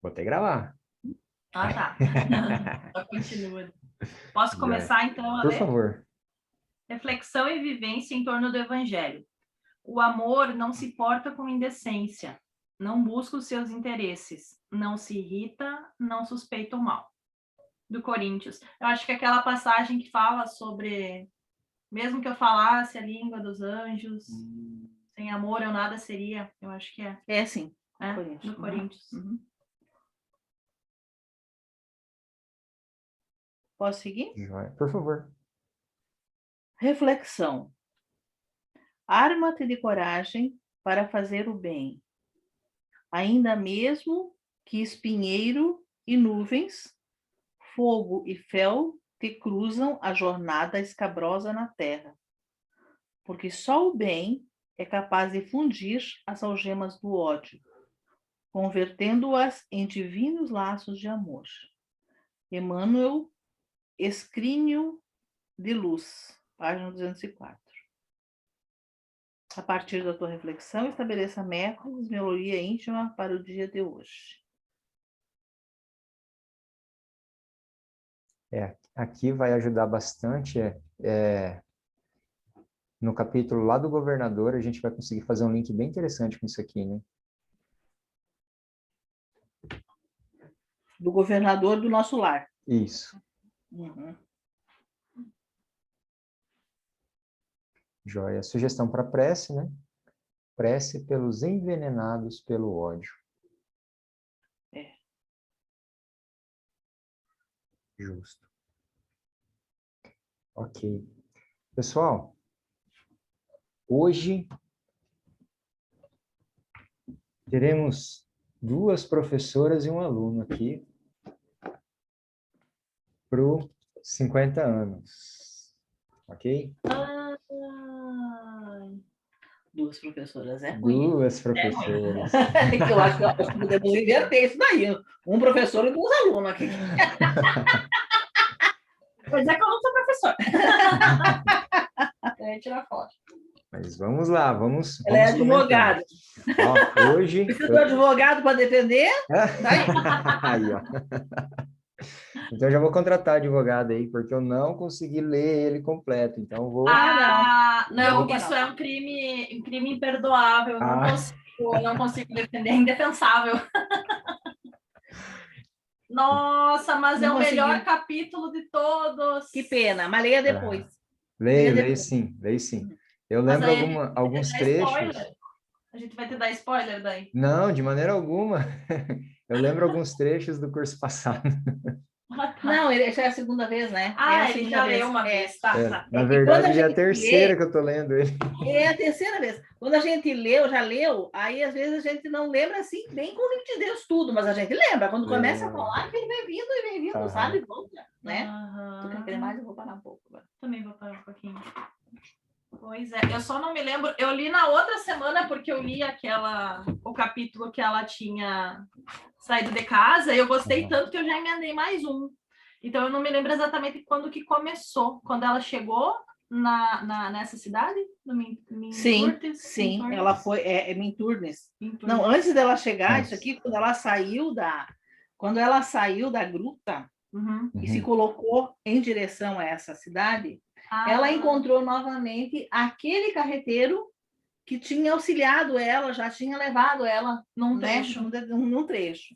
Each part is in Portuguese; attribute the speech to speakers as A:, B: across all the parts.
A: Vou até gravar.
B: Ah, tá. Só continua. Posso
A: Joia.
B: começar, então, a
A: Por
B: ler?
A: favor.
B: Reflexão e vivência em torno do Evangelho. O amor não se porta com indecência, não busca os seus interesses, não se irrita, não suspeita o mal. Do Coríntios. Eu acho que aquela passagem que fala sobre, mesmo que eu falasse a língua dos anjos, sem amor eu nada seria, eu acho que é.
C: É, sim.
B: É,
C: Coríntios.
B: do Coríntios.
C: Uhum. Posso seguir?
A: Joia. Por favor.
C: Reflexão. Arma-te de coragem para fazer o bem, ainda mesmo que espinheiro e nuvens, fogo e fel te cruzam a jornada escabrosa na terra, porque só o bem é capaz de fundir as algemas do ódio, convertendo-as em divinos laços de amor. Emmanuel, Escrínio de Luz, página 204. A partir da tua reflexão, estabeleça metas de melhoria íntima para o dia de hoje.
A: Aqui vai ajudar bastante. No capítulo lá do governador, a gente vai conseguir fazer um link bem interessante com isso aqui, né?
C: Do governador do nosso lar.
A: Isso.
C: Uhum.
A: Joia. Sugestão para prece, né? Prece pelos envenenados pelo ódio.
C: É.
A: Justo. Ok. Pessoal, hoje teremos 2 professoras e um aluno aqui para os 50 anos. Ok?
C: Duas professoras, é ruim.
A: 2 professoras.
C: Eu acho que podemos inverter isso daí. Um professor e 2 alunos aqui.
B: Pois é que eu não sou professor. Eu ia tirar foto.
A: Mas vamos lá, vamos
C: Ela é
A: comentando.
C: advogada.
A: Ó, hoje...
C: Precisa de um advogado para defender?
A: Aí, ó. Então, eu já vou contratar advogado aí, porque eu não consegui ler ele completo. Então, eu vou...
B: Não, isso é um crime imperdoável. Não consigo defender, é indefensável. Nossa, mas
C: Não
B: é o
C: consegui.
B: melhor capítulo de todos.
C: Que pena, mas leia depois.
A: Leio sim, leio sim. Eu
B: Mas
A: lembro
B: aí
A: alguns
B: a gente vai ter que dar
A: trechos.
B: spoiler. A gente vai ter que dar spoiler daí.
A: Não, de maneira alguma. Eu lembro alguns trechos do curso passado.
C: Não, essa é a segunda vez, né?
B: Ele já leu uma vez. Tá.
A: Na verdade, já é a
C: gente
A: terceira que eu tô lendo ele.
C: É a terceira vez. Quando a gente já leu, aí às vezes a gente não lembra assim, bem com nitidez tudo, mas a gente lembra. Quando começa a falar, que ele vem vindo, sabe? Volta, né? Tu quer querer mais? Eu vou parar um pouco.
B: Também vou parar um pouquinho. Pois é, eu só não me lembro. Eu li na outra semana, porque eu li o capítulo que ela tinha saído de casa, e eu gostei tanto que eu já emendei mais um. Então, eu não me lembro exatamente quando que começou. Quando ela chegou nessa cidade?
C: Sim, ela foi Minturnes. Não, antes dela chegar, isso aqui, quando ela saiu da gruta e se colocou em direção a essa cidade, ela encontrou novamente aquele carreteiro que tinha auxiliado ela, já tinha levado ela num trecho.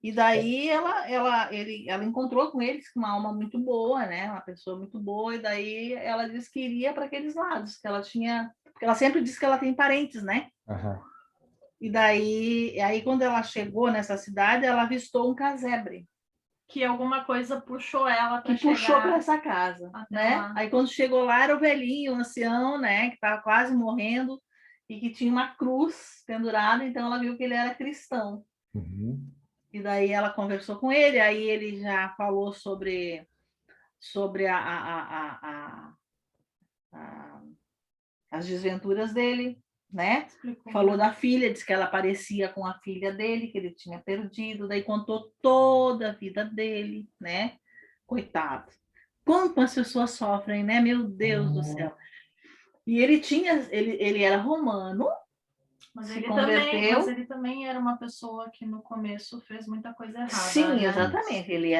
C: E daí ela encontrou com eles uma alma muito boa, né? Uma pessoa muito boa, e daí ela disse que iria para aqueles lados, que ela tinha, porque ela sempre disse que ela tem parentes, né?
A: Uhum.
C: E daí quando ela chegou nessa cidade, ela avistou um casebre.
B: Que alguma coisa puxou ela para
C: chegar. Que puxou para essa casa, né? Lá. Aí quando chegou lá era o velhinho, o ancião, né? Que estava quase morrendo e que tinha uma cruz pendurada, então ela viu que ele era cristão.
A: Uhum.
C: E daí ela conversou com ele, aí ele já falou sobre as desventuras dele, né? Falou da filha, disse que ela parecia com a filha dele, que ele tinha perdido, daí contou toda a vida dele, né? Coitado. Quanto as pessoas sofrem, né? Meu Deus do céu. E ele era romano,
B: Mas
C: se
B: ele
C: converteu.
B: também era uma pessoa que no começo fez muita coisa errada.
C: Sim,
B: né?
C: exatamente. Ele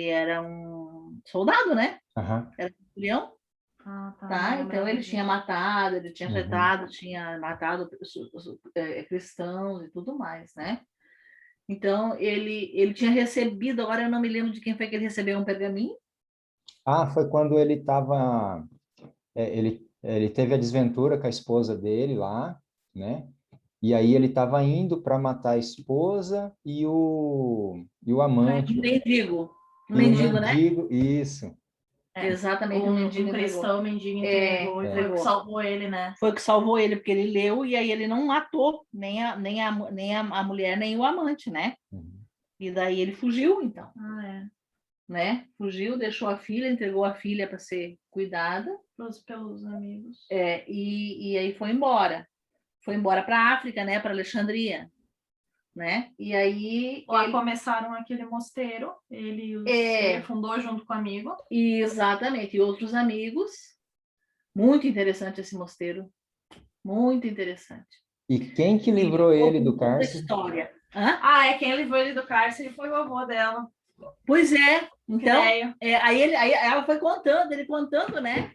C: era um soldado, né?
A: Aham.
C: Era centurião,
B: Ah, tá.
C: tá?
B: não
C: Então
B: lembrava
C: ele tinha
B: disso.
C: matado, ele tinha
A: Uhum.
C: afetado, tinha matado cristãos e tudo mais, né? Então ele tinha recebido, agora eu não me lembro de quem foi que ele recebeu um pergaminho.
A: Ah, foi quando ele estava... ele teve a desventura com a esposa dele lá, né? E aí ele estava indo para matar a esposa e o amante.
C: Um mendigo. Um
A: E o
C: mendigo, né?
A: mendigo, isso.
C: Exatamente, o mendigo
B: Um
C: entregou.
B: cristão mendigo entregou e foi o que
C: entregou.
B: salvou ele, né?
C: Foi o que salvou ele, porque ele leu e aí ele não matou a mulher, nem o amante, né?
A: Uhum.
C: E daí ele fugiu, então,
B: Ah, é.
C: né? Fugiu, deixou a filha, entregou a filha para ser cuidada,
B: Pelos amigos.
C: e aí foi embora. Foi embora para a África, né? Para Alexandria, né? E aí
B: Lá começaram aquele mosteiro, ele fundou junto com o amigo.
C: exatamente, e outros amigos. Muito interessante esse mosteiro, muito interessante.
A: E quem que
C: E
A: livrou
C: ficou
A: ele
C: com
A: do
C: toda a
A: cárcere?
C: história. Hã?
B: Ah, quem livrou ele do cárcere foi o avô dela.
C: Pois é, então,
B: Quinéio.
C: aí ela foi contando, ele contando, né?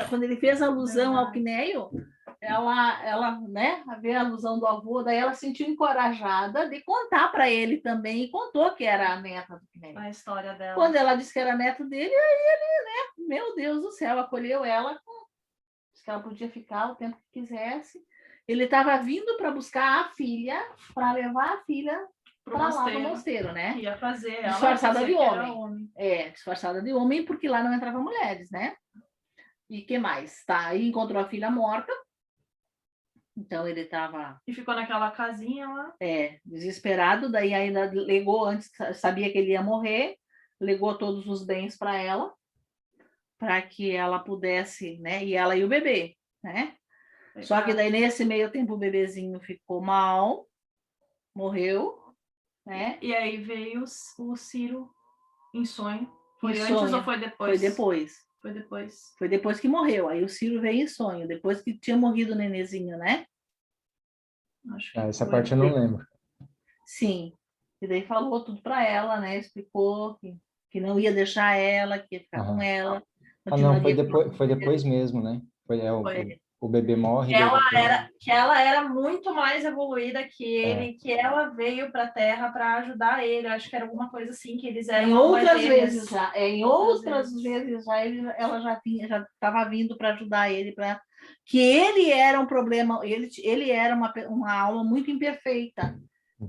C: Quando ele fez alusão ao
B: Verdade.
C: Quinéio, ela, né, a ver a alusão do avô, daí ela se sentiu encorajada de contar para ele também, e contou que era a neta do Quinéio.
B: A história dela.
C: Quando ela disse que era neto dele, aí ele, né, meu Deus do céu, acolheu ela, disse que ela podia ficar o tempo que quisesse. Ele estava vindo para buscar a filha, para levar a filha para lá no mosteiro, né?
B: Que ia fazer ela
C: disfarçada de
B: que era
C: homem. Disfarçada de homem, porque lá não entravam mulheres, né? E que mais? Tá, aí encontrou a filha morta. Então ele estava
B: E ficou naquela casinha lá.
C: desesperado, daí ainda legou antes, sabia que ele ia morrer, legou todos os bens para ela, para que ela pudesse, né? E ela e o bebê, né? Só que daí nesse meio tempo o bebezinho ficou mal, morreu, né?
B: E aí veio o Ciro em sonho. Foi
C: Em
B: antes
C: sonho.
B: ou foi depois?
C: Foi depois.
B: Foi depois.
C: Foi depois que morreu. Aí o Ciro veio em sonho, depois que tinha morrido o nenezinho, né?
B: Acho que
A: Essa
B: foi.
A: parte eu não lembro.
C: Sim. E daí falou tudo para ela, né? Explicou que não ia deixar ela, que ia ficar com ela.
A: Não, foi
C: continuaria
A: depois mesmo, né?
B: Foi.
A: O bebê morre.
B: Que ela era muito mais evoluída que ele, que ela veio para a Terra para ajudar ele. Acho que era alguma coisa assim, que eles eram
C: Em
B: almas
C: outras
B: gêmeas.
C: vezes já, em outras vezes já ela já estava vindo para ajudar ele, para que ele era um problema, ele era uma alma muito imperfeita.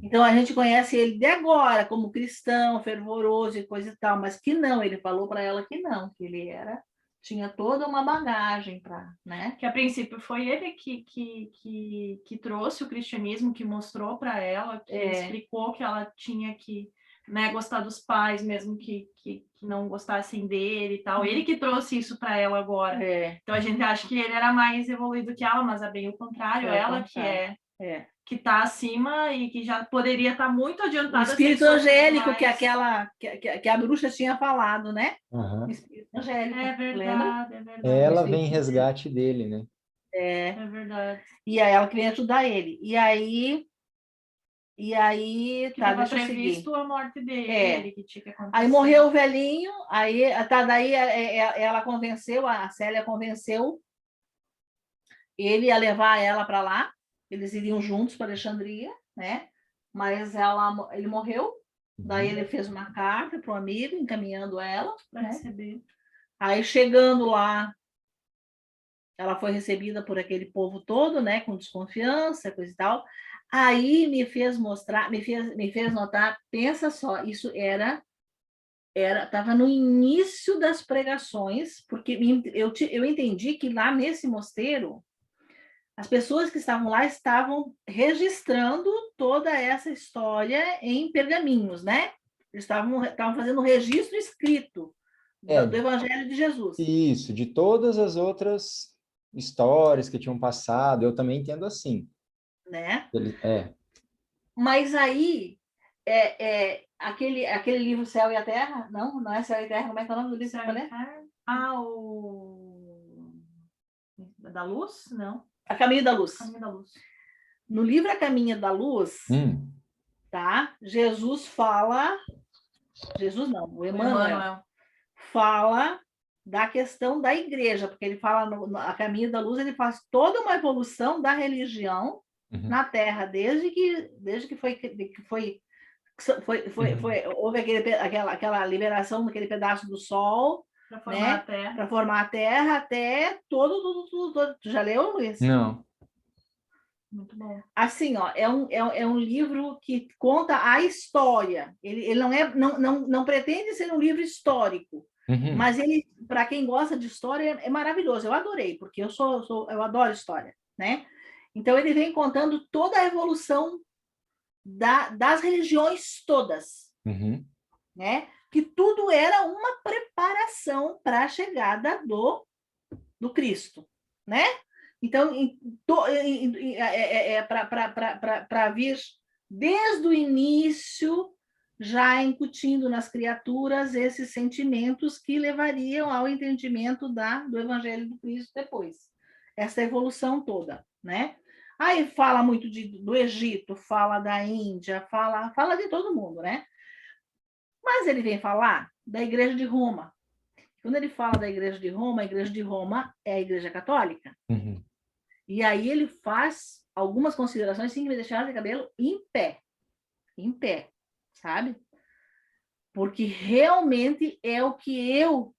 C: Então a gente conhece ele de agora como cristão, fervoroso e coisa e tal, mas que não, ele falou para ela que não, que ele tinha toda uma bagagem para, né?
B: Que a princípio foi ele que trouxe o cristianismo, que mostrou para ela, que explicou que ela tinha que, né, gostar dos pais, mesmo que não gostassem dele e tal. Ele que trouxe isso para ela agora. Então a gente acha que ele era mais evoluído que ela, mas é bem o contrário. Ela que está acima e que já poderia estar muito adiantada.
C: O espírito angélico que a bruxa tinha falado, né?
A: Uhum.
C: O espírito angélico.
B: É verdade, é verdade.
A: Ela vem em resgate dele, né?
B: É verdade.
C: E aí ela queria ajudar ele. E aí
B: que estava previsto a morte dele, que tinha que acontecer.
C: Aí morreu o velhinho, aí daí ela convenceu, a Célia convenceu ele a levar ela para lá. Eles iriam juntos para Alexandria, né? Mas ele morreu. Daí ele fez uma carta para o amigo, encaminhando ela para receber. Aí chegando lá, ela foi recebida por aquele povo todo, né? Com desconfiança, coisa e tal. Aí me fez mostrar, me fez notar, pensa só, isso estava no início das pregações, porque eu entendi que lá nesse mosteiro as pessoas que estavam lá estavam registrando toda essa história em pergaminhos, né? Eles estavam fazendo um registro escrito do Evangelho de Jesus.
A: Isso, de todas as outras histórias que tinham passado, eu também entendo assim.
C: Né?
A: É.
C: Mas aí, aquele livro Céu e a Terra, não é Céu e Terra, como é que é o nome do livro?
B: Céu e Terra? O... Da Luz? Não.
C: A Caminho da Luz.
B: Caminho da Luz.
C: no livro A Caminho da Luz, tá? Jesus fala... Jesus não, o Emmanuel fala da questão da igreja, porque ele fala A Caminho da Luz, ele faz toda uma evolução da religião na Terra, desde que houve aquela liberação daquele pedaço do Sol,
B: para formar, né, a Terra.
C: Para formar a Terra, até todo. Tu já leu, Luiz?
A: Não.
B: Muito bom.
C: Assim, ó, é um livro que conta a história. Ele não pretende ser um livro histórico, mas ele, para quem gosta de história, é maravilhoso. Eu adorei, porque eu adoro história, né? Então ele vem contando toda a evolução das religiões todas, né? Que tudo era uma preparação para a chegada do Cristo, né? Então, para vir desde o início, já incutindo nas criaturas esses sentimentos que levariam ao entendimento do Evangelho do Cristo depois. Essa evolução toda, né? Aí fala muito do Egito, fala da Índia, fala de todo mundo, né? Mas ele vem falar da Igreja de Roma. Quando ele fala da Igreja de Roma, a Igreja de Roma é a Igreja Católica. E aí ele faz algumas considerações assim, que me deixaram de cabelo em pé, sabe? Porque realmente é o que eu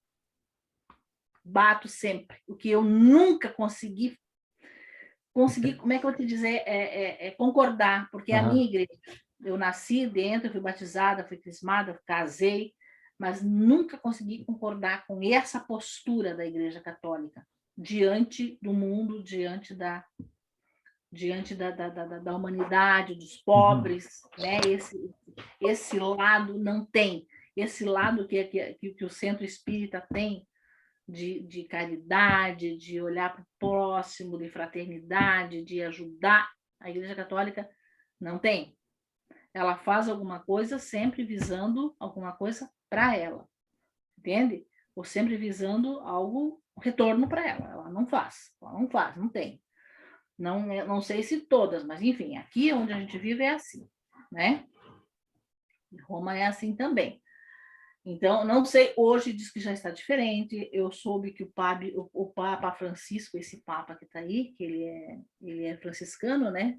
C: bato sempre, o que eu nunca consegui, como é que eu vou te dizer, concordar, porque é a minha igreja. Eu nasci dentro, fui batizada, fui crismada, casei, mas nunca consegui concordar com essa postura da Igreja Católica diante do mundo, diante da humanidade, dos pobres, né? Esse lado não tem, esse lado que o Centro Espírita tem de caridade, de olhar para o próximo, de fraternidade, de ajudar. A Igreja Católica não tem. Ela faz alguma coisa sempre visando alguma coisa para ela, entende? Ou sempre visando algo, retorno para ela. Ela não faz, não tem. Não sei se todas, mas enfim, aqui onde a gente vive é assim, né? Roma é assim também. Então, não sei, hoje diz que já está diferente. Eu soube que o Papa Francisco, esse Papa que está aí, que ele é franciscano, né?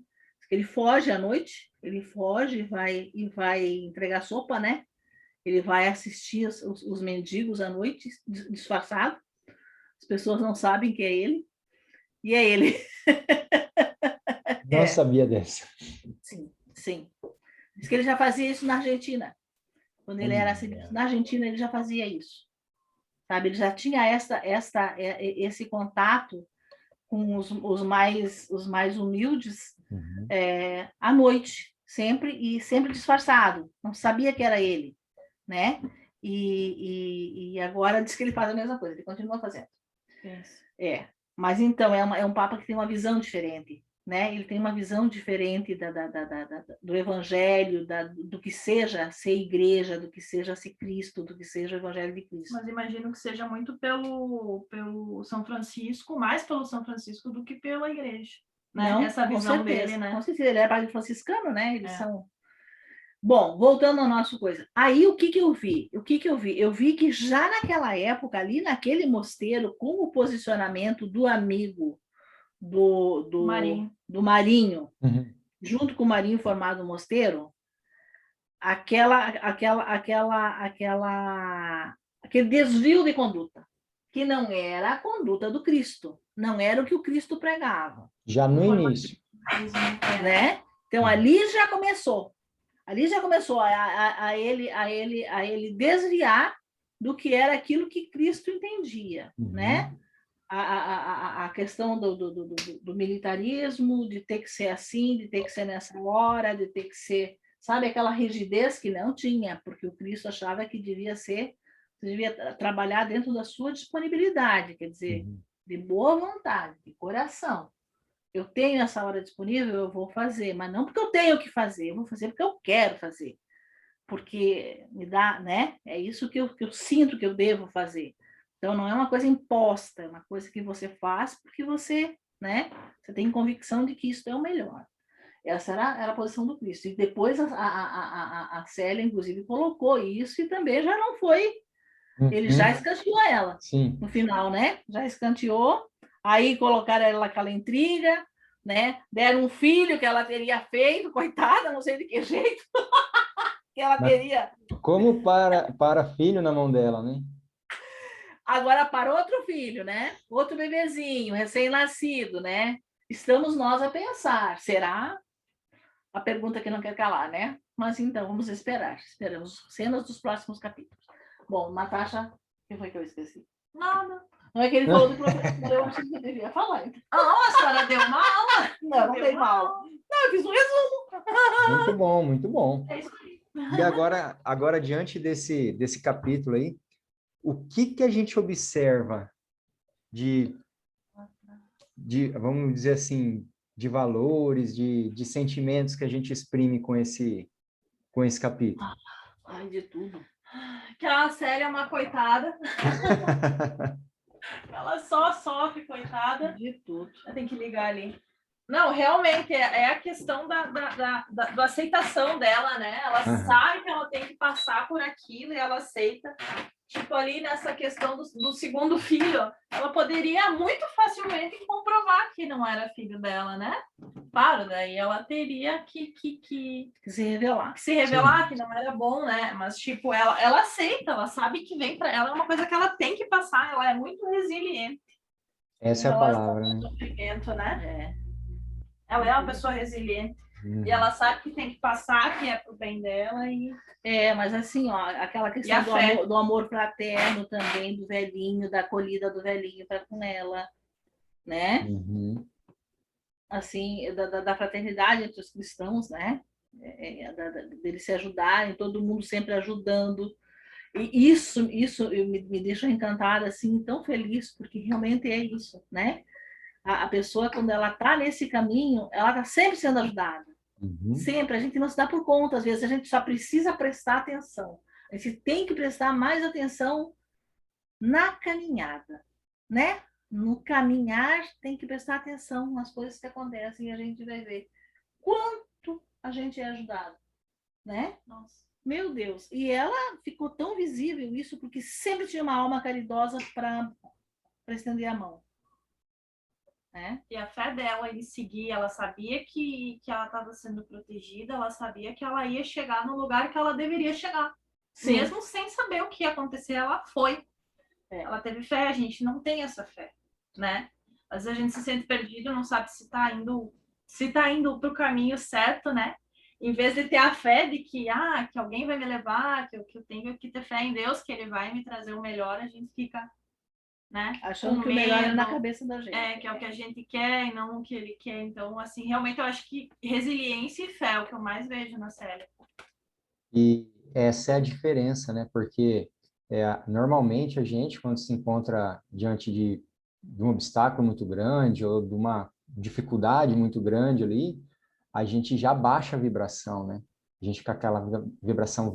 C: Ele foge à noite, ele foge e vai entregar sopa, né? Ele vai assistir os mendigos à noite, disfarçado. As pessoas não sabem que é ele. E é ele.
A: Não sabia dessa.
C: Sim. Diz que ele já fazia isso na Argentina. Quando ele era assim, na Argentina, ele já fazia isso. Sabe? Ele já tinha esse contato com os mais humildes à noite, sempre disfarçado. Não sabia que era ele, né? E agora diz que ele faz a mesma coisa, ele continua fazendo. Mas então, é um Papa que tem uma visão diferente, né? Ele tem uma visão diferente do Evangelho, do que seja ser igreja, do que seja ser Cristo, do que seja o Evangelho de Cristo.
B: Mas imagino que seja muito pelo São Francisco, mais pelo São Francisco do que pela igreja. Né?
C: Não,
B: essa visão dele, né?
C: Com certeza, ele é padre franciscano, né? Eles são... Bom, voltando à nossa coisa. Aí, o que eu vi? Eu vi que já naquela época, ali naquele mosteiro, com o posicionamento do amigo do Marinho, junto com o Marinho formado o mosteiro, aquele desvio de conduta, que não era a conduta do Cristo, não era o que o Cristo pregava.
A: Já no início.
C: Né? Então, ali já começou a ele desviar do que era aquilo que Cristo entendia, né? A questão do militarismo, de ter que ser assim, de ter que ser nessa hora, de ter que ser, sabe, aquela rigidez que não tinha, porque o Cristo achava que devia trabalhar dentro da sua disponibilidade, quer dizer, de boa vontade, de coração. Eu tenho essa hora disponível, eu vou fazer, mas não porque eu tenho que fazer, eu vou fazer porque eu quero fazer, porque me dá, né? É isso que eu sinto que eu devo fazer. Então, não é uma coisa imposta, é uma coisa que você faz porque você, né? Você tem convicção de que isso é o melhor. Essa era a posição do Cristo. E depois a Célia, inclusive, colocou isso e também já não foi. Ele já escanteou ela
A: Sim.
C: no final, né? Já escanteou. Aí colocaram ela aquela intriga, né? Deram um filho que ela teria feito, coitada, não sei de que jeito, que ela
A: Mas
C: teria.
A: como para filho na mão dela, né?
C: Agora para outro filho, né? Outro bebezinho, recém-nascido, né? Estamos nós a pensar, será? A pergunta que não quer calar, né? Mas então, vamos esperar. Esperamos cenas dos próximos capítulos. Bom, Natasha, o que foi que eu esqueci?
B: Nada.
C: Não é que ele falou do professor, eu acho que eu devia falar. Então.
B: Ah, a senhora deu uma aula?
C: Não tem mal. Não, eu fiz um resumo.
A: Muito bom, muito bom.
B: É isso aí.
A: E agora diante desse capítulo aí, o que a gente observa de, vamos dizer assim, de valores, de sentimentos que a gente exprime com esse capítulo?
C: Ai, de tudo.
B: Que a Célia é uma coitada. Ela só sofre, coitada.
C: De tudo.
B: Eu tenho que ligar ali. Não, realmente, é a questão da aceitação dela, né? Ela sabe que ela tem que passar por aquilo e ela aceita. Tipo, ali nessa questão do segundo filho, ela poderia muito facilmente comprovar que não era filho dela, né? Claro, daí ela teria que
C: se revelar.
B: Que se revelar, que não era bom, né? Mas, tipo, ela aceita, ela sabe que vem para ela, é uma coisa que ela tem que passar, ela é muito resiliente.
A: Essa é a palavra, né?
B: Sofrimento, né?
C: É.
B: Ela é uma pessoa resiliente. E ela sabe que tem que passar, que é pro bem dela.
C: Mas assim, ó, aquela questão do amor fraterno também, do velhinho, da acolhida do velhinho para com ela, né?
A: Uhum.
C: Assim, da fraternidade entre os cristãos, né? Deles se ajudarem, todo mundo sempre ajudando. E isso me deixa encantada, assim, tão feliz, porque realmente é isso, né? A pessoa, quando ela está nesse caminho, ela está sempre sendo ajudada.
A: Uhum.
C: Sempre, a gente não se dá por conta, às vezes a gente só precisa prestar atenção. A gente tem que prestar mais atenção na caminhada, né? No caminhar tem que prestar atenção nas coisas que acontecem e a gente vai ver quanto a gente é ajudado, né?
B: Nossa.
C: Meu Deus, e ela ficou tão visível isso porque sempre tinha uma alma caridosa para estender a mão. Né?
B: E a fé dela em seguir, ela sabia que ela estava sendo protegida, ela sabia que ela ia chegar no lugar que ela deveria chegar. Sim. Mesmo sem saber o que ia acontecer, ela foi. Ela teve fé, a gente não tem essa fé, né? Às vezes a gente se sente perdido, não sabe se está indo para o caminho certo, né? Em vez de ter a fé de que alguém vai me levar, que eu tenho que ter fé em Deus, que Ele vai me trazer o melhor, a gente fica, né?
C: Achando que o melhor é na cabeça da gente.
B: Que é o que a gente quer e não o que Ele quer. Então, assim, realmente eu acho que resiliência e fé é o que eu mais vejo na série.
A: E essa é a diferença, né? Porque normalmente a gente, quando se encontra diante de um obstáculo muito grande ou de uma dificuldade muito grande ali, a gente já baixa a vibração, né? A gente fica com aquela vibração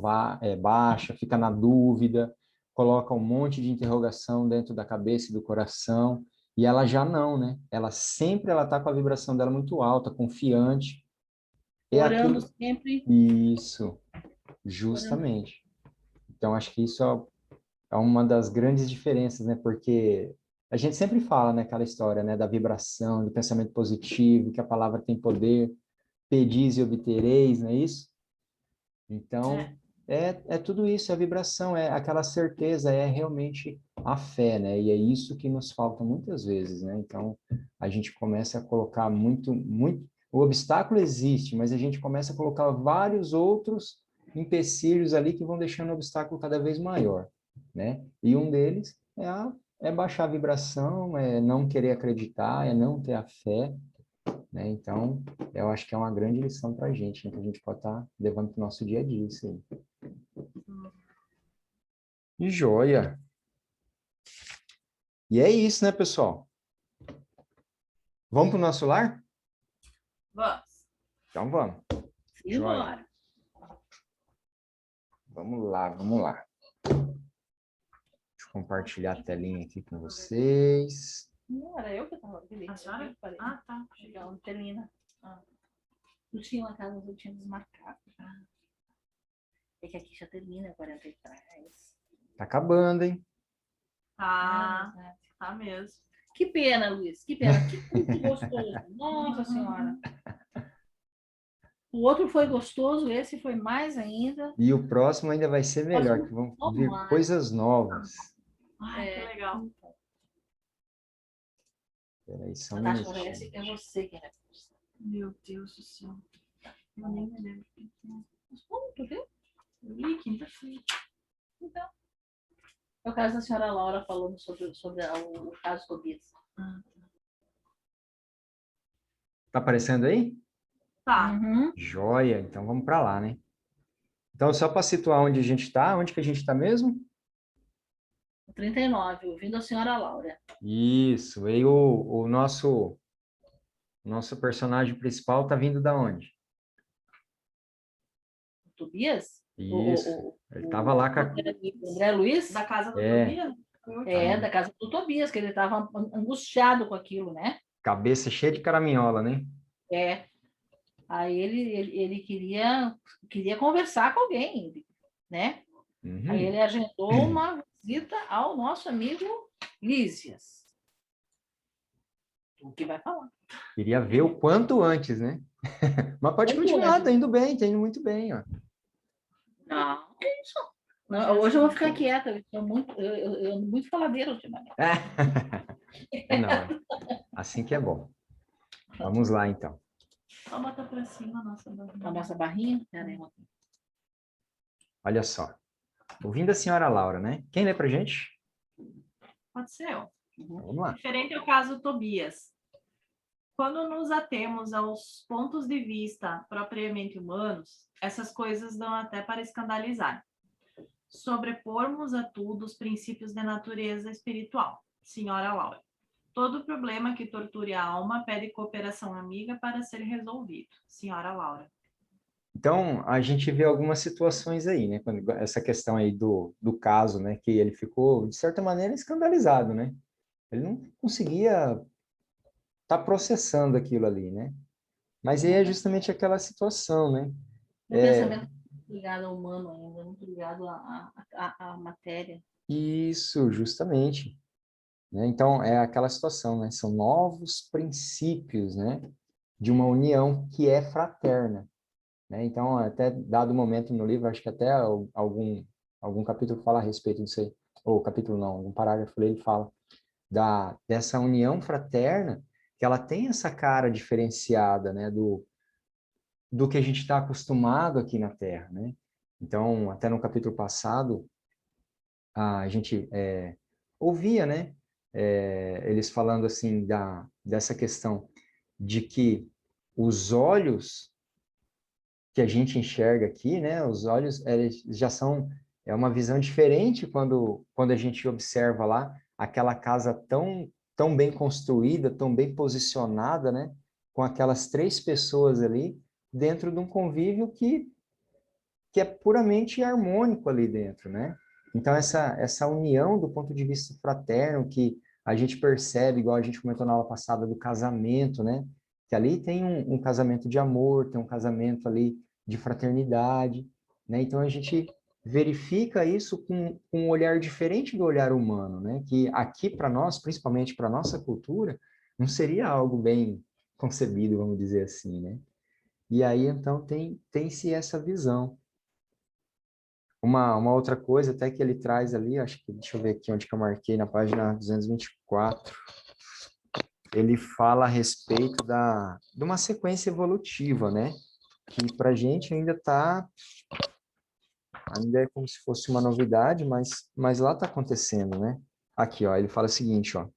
A: baixa, fica na dúvida, coloca um monte de interrogação dentro da cabeça e do coração, e ela já não, né? Ela tá com a vibração dela muito alta, confiante.
C: Orando sempre.
A: Isso. Justamente. Então, acho que isso é uma das grandes diferenças, né? Porque a gente sempre fala, né, aquela história, né, da vibração, do pensamento positivo, que a palavra tem poder, pedis e obtereis, não é isso? Então, é tudo isso, é a vibração, é aquela certeza, é realmente a fé, né? E é isso que nos falta muitas vezes, né? Então, a gente começa a colocar muito, o obstáculo existe, mas a gente começa a colocar vários outros empecilhos ali que vão deixando o obstáculo cada vez maior, né? E um deles é baixar a vibração, é não querer acreditar, é não ter a fé, né? Então, eu acho que é uma grande lição para a gente, né? Que a gente pode estar levando para o nosso dia a dia isso aí. E joia! E é isso, né, pessoal? Vamos para o nosso lar?
B: Vamos.
A: Então vamos.
C: Joia.
A: Vamos lá, vamos lá. Deixa eu compartilhar a telinha aqui com vocês.
C: Não, era eu que estava.
B: A senhora? Tá.
C: Onde termina. Eu tinha uma casa, mas eu tinha desmarcado. É que aqui já termina 43.
A: Tá acabando, hein?
B: Tá,
C: Verdade.
B: tá mesmo.
C: Que pena, Luiz, que pena. Que curso gostoso. Nossa Senhora. O outro foi gostoso, esse foi mais ainda.
A: E o próximo ainda vai ser melhor, que vão vir
C: Tomara.
A: coisas novas.
B: Ai, que legal.
A: Peraí, só um
C: Natasha,
A: minutinho.
C: esse é você que vai postar.
B: Meu Deus do céu. Eu nem me lembro.
C: Os pontos, viu?
B: Ih, quinta-feira.
C: Então. É o caso da senhora Laura falando sobre o caso Tobias.
A: Tá aparecendo aí?
B: Tá.
C: Uhum.
A: Joia, então vamos para lá, né? Então, só para situar onde a gente está, onde que a gente está mesmo?
C: 39, ouvindo a senhora Laura.
A: Isso, e o nosso personagem principal tá vindo da onde?
C: O Tobias?
A: Isso, ele tava lá com a...
C: André Luiz?
B: Da casa do
A: É.
B: Tobias?
C: É, da casa do Tobias, que ele estava angustiado com aquilo, né?
A: cabeça cheia de caraminhola, né?
C: É. Aí ele queria conversar com alguém, né?
A: Uhum.
C: Aí ele agendou uma visita ao nosso amigo Lísias. O que vai falar?
A: Queria ver o quanto antes, né? Mas pode
C: Quanto
A: continuar,
C: antes.
A: tá indo bem, tá indo muito bem, ó.
C: Não, que isso? Não, hoje eu vou ficar quieta, eu ando muito faladeira ultimamente.
A: É não, é. Assim que é bom. Vamos lá, então.
B: Só bota pra cima a nossa barriga.
C: A nossa barrinha? Peraí,
A: Olha só. Ouvindo a senhora Laura, né? Quem lê pra gente?
B: Pode ser eu.
A: Então, vamos lá.
B: Diferente ao caso Tobias. Quando nos atemos aos pontos de vista propriamente humanos, essas coisas dão até para escandalizar. Sobrepormos a tudo os princípios de natureza espiritual. Senhora Laura. Todo problema que torture a alma pede cooperação amiga para ser resolvido. Senhora Laura.
A: Então, a gente vê algumas situações aí, né? Essa questão aí do caso, né? Que ele ficou, de certa maneira, escandalizado, né? Ele não conseguia estar processando aquilo ali, né? Mas aí é justamente aquela situação, né?
C: Meu pensamento é muito ligado ao humano ainda, muito ligado à matéria.
A: Isso, justamente. Né? Então, é aquela situação, né? São novos princípios, né? De uma união que é fraterna. Né? Então, até dado momento no livro, acho que até algum capítulo fala a respeito disso aí. Ou capítulo não, algum parágrafo ele fala dessa união fraterna, que ela tem essa cara diferenciada, né? Do que a gente está acostumado aqui na Terra, né? Então, até no capítulo passado, a gente ouvia, né? Eles falando assim dessa questão de que os olhos que a gente enxerga aqui, né? Os olhos eles já são uma visão diferente quando a gente observa lá aquela casa tão bem construída, tão bem posicionada, né? Com aquelas 3 pessoas ali dentro de um convívio que é puramente harmônico ali dentro, né? Então, essa união do ponto de vista fraterno que a gente percebe, igual a gente comentou na aula passada, do casamento, né? Que ali tem um casamento de amor, tem um casamento ali de fraternidade, né? Então, a gente verifica isso com um olhar diferente do olhar humano, né? Que aqui, para nós, principalmente para nossa cultura, não seria algo bem concebido, vamos dizer assim, né? E aí, então, tem-se essa visão. Uma outra coisa até que ele traz ali, acho que, deixa eu ver aqui onde que eu marquei, na página 224, ele fala a respeito de uma sequência evolutiva, né? Que para a gente ainda é como se fosse uma novidade, mas lá está acontecendo, né? Aqui, ó, ele fala o seguinte, ó,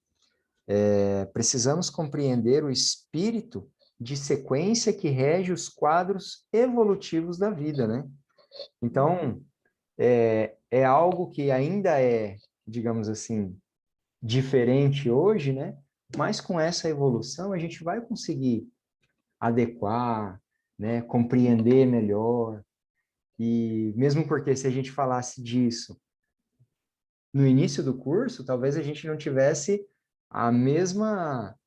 A: precisamos compreender o espírito de sequência que rege os quadros evolutivos da vida, né? Então, é algo que ainda é, digamos assim, diferente hoje, né? Mas com essa evolução a gente vai conseguir adequar, né? Compreender melhor. E mesmo porque se a gente falasse disso no início do curso, talvez a gente não tivesse a mesma,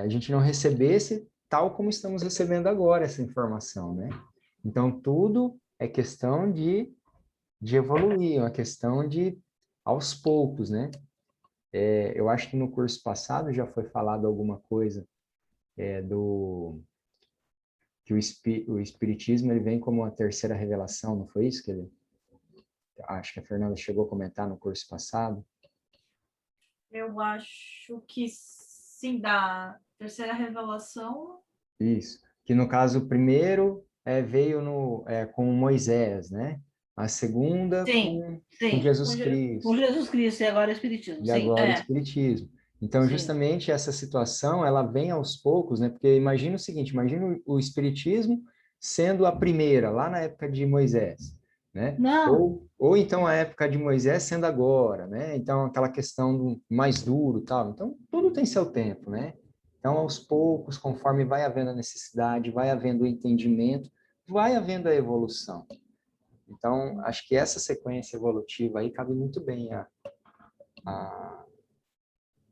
A: a gente não recebesse tal como estamos recebendo agora essa informação, né? Então, tudo é questão de evoluir, é uma questão de aos poucos, né? Eu acho que no curso passado já foi falado alguma coisa que o espiritismo ele vem como a terceira revelação, não foi isso que ele... Acho que a Fernanda chegou a comentar no curso passado.
B: Eu acho que sim, da terceira revelação.
A: Isso. Que no caso, o primeiro veio com Moisés, né? A segunda
C: Sim,
A: com
C: sim.
A: Jesus
C: Com
A: Cristo.
C: Jesus Cristo e agora o Espiritismo.
A: E
C: Sim,
A: agora o
C: é.
A: Espiritismo. Então,
C: Sim.
A: justamente essa situação, ela vem aos poucos, né? Porque imagina o seguinte, imagina o Espiritismo sendo a primeira, lá na época de Moisés, né?
C: Não,
A: Ou então a época de Moisés sendo agora, né? Então, aquela questão do mais duro e tal. Então, tudo tem seu tempo, né? Então, aos poucos, conforme vai havendo a necessidade, vai havendo o entendimento, vai havendo a evolução. Então, acho que essa sequência evolutiva aí cabe muito bem a,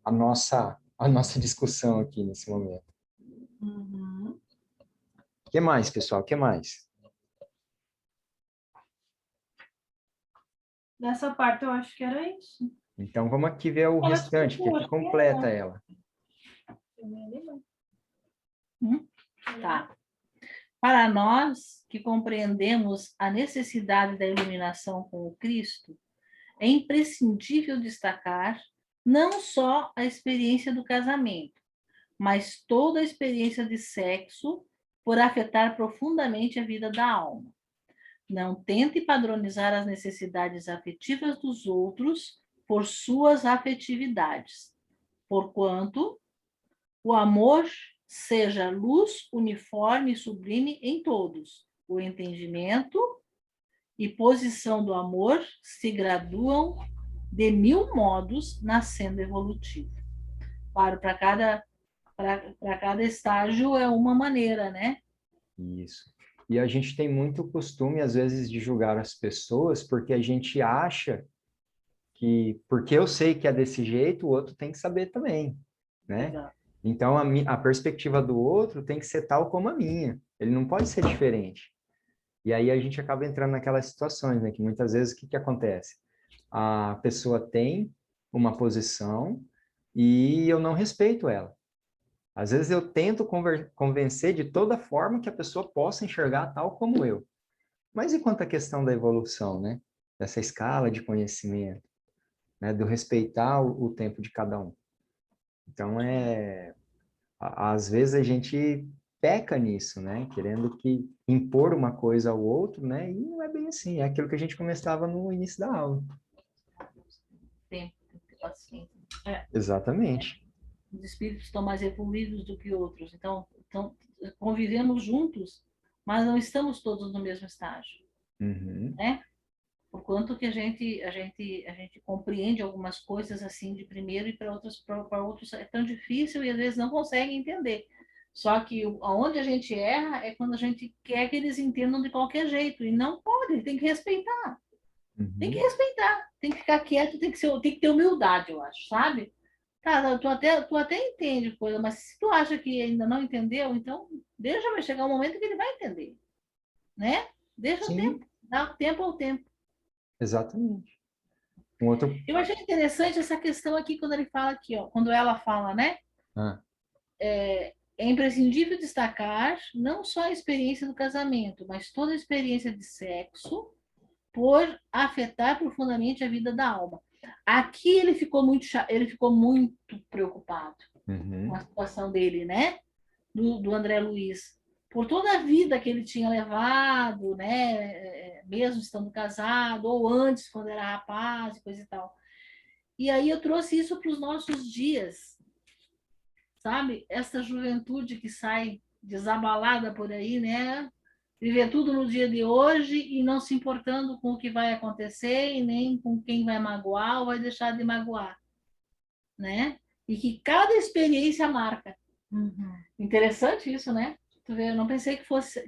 A: a nossa discussão aqui nesse momento.
B: Uhum.
A: O que mais, pessoal? O que mais?
B: Nessa parte eu acho que era isso.
A: Então, vamos aqui ver o restante, que
B: Eu
A: aqui
B: acho que
A: completa
B: era.
A: ela.
C: tá. Para nós que compreendemos a necessidade da iluminação com o Cristo, é imprescindível destacar não só a experiência do casamento, mas toda a experiência de sexo por afetar profundamente a vida da alma. Não tente padronizar as necessidades afetivas dos outros por suas afetividades, porquanto o amor seja luz uniforme e sublime em todos. O entendimento e posição do amor se graduam de 1000 modos na senda evolutiva. Claro, para cada estágio é uma maneira, né?
A: Isso. E a gente tem muito costume, às vezes, de julgar as pessoas porque a gente acha que, porque eu sei que é desse jeito, o outro tem que saber também, né?
C: Exato.
A: Então, a perspectiva do outro tem que ser tal como a minha. Ele não pode ser diferente. E aí a gente acaba entrando naquelas situações, né? Que muitas vezes o que que acontece? A pessoa tem uma posição e eu não respeito ela. Às vezes eu tento convencer de toda forma que a pessoa possa enxergar tal como eu. Mas e quanto à questão da evolução, né? Dessa escala de conhecimento, né? Do respeitar o tempo de cada um. Então, às vezes a gente peca nisso, né? Querendo que impor uma coisa ao outro, né? E não é bem assim. É aquilo que a gente começava no início da aula.
C: Tem que ter paciência.
A: Exatamente.
C: Os espíritos estão mais evoluídos do que outros, então convivemos juntos, mas não estamos todos no mesmo estágio,
A: Uhum.
C: né? Por quanto que a gente compreende algumas coisas assim de primeiro e para outros é tão difícil e às vezes não consegue entender. Só que aonde a gente erra é quando a gente quer que eles entendam de qualquer jeito e não pode, tem que respeitar. Tem que
A: Uhum.
C: respeitar, tem que ficar quieto, tem que ter humildade, eu acho, sabe? Tá, tu até entende coisa, mas se tu acha que ainda não entendeu, então deixa, vai chegar um momento que ele vai entender, né? Deixa o
A: Sim,
C: tempo, dá tempo ao tempo.
A: exatamente. Um outro...
C: Eu achei interessante essa questão aqui quando ele fala aqui, ó, quando ela fala, né?
A: Ah,
C: É imprescindível destacar não só a experiência do casamento, mas toda a experiência de sexo por afetar profundamente a vida da alma. Aqui ele ficou muito preocupado com
A: uhum.
C: a situação dele, né? Do André Luiz, por toda a vida que ele tinha levado, né? Mesmo estando casado, ou antes, quando era rapaz, e coisa e tal. E aí eu trouxe isso para os nossos dias, sabe? Essa juventude que sai desabalada por aí, né? Viver tudo no dia de hoje e não se importando com o que vai acontecer e nem com quem vai magoar ou vai deixar de magoar, né? E que cada experiência marca.
B: Uhum.
C: Interessante isso, né? Tu vê, eu não pensei que fosse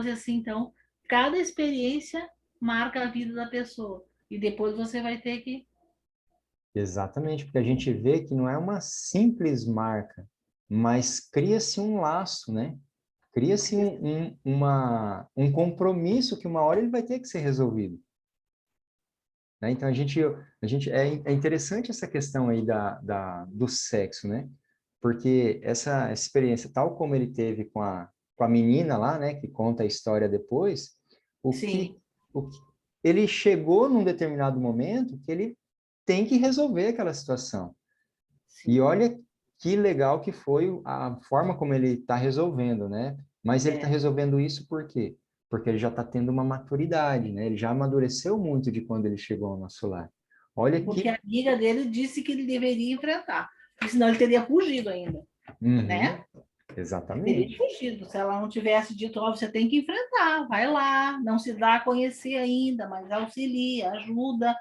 C: assim, então. Cada experiência marca a vida da pessoa. E depois você vai ter que.
A: Exatamente, porque a gente vê que não é uma simples marca, mas cria-se um laço, né? Cria-se um compromisso que uma hora ele vai ter que ser resolvido. Né? Então, é interessante essa questão aí do sexo, né? Porque essa experiência, tal como ele teve com a menina lá, né, que conta a história depois,
C: Sim.
A: o que ele chegou num determinado momento que ele tem que resolver aquela situação. E
C: Sim.
A: olha que legal que foi a forma como ele está resolvendo, né? Mas ele está resolvendo isso por quê? Porque ele já está tendo uma maturidade, né? Ele já amadureceu muito de quando ele chegou ao nosso lar. Olha
C: Porque
A: que...
C: a amiga dele disse que ele deveria enfrentar, porque senão ele teria fugido ainda, né?
A: Uhum,
C: Ele teria
A: exatamente.
C: fugido. Se ela não tivesse dito, ó, você tem que enfrentar, vai lá, não se dá a conhecer ainda, mas auxilia, ajuda,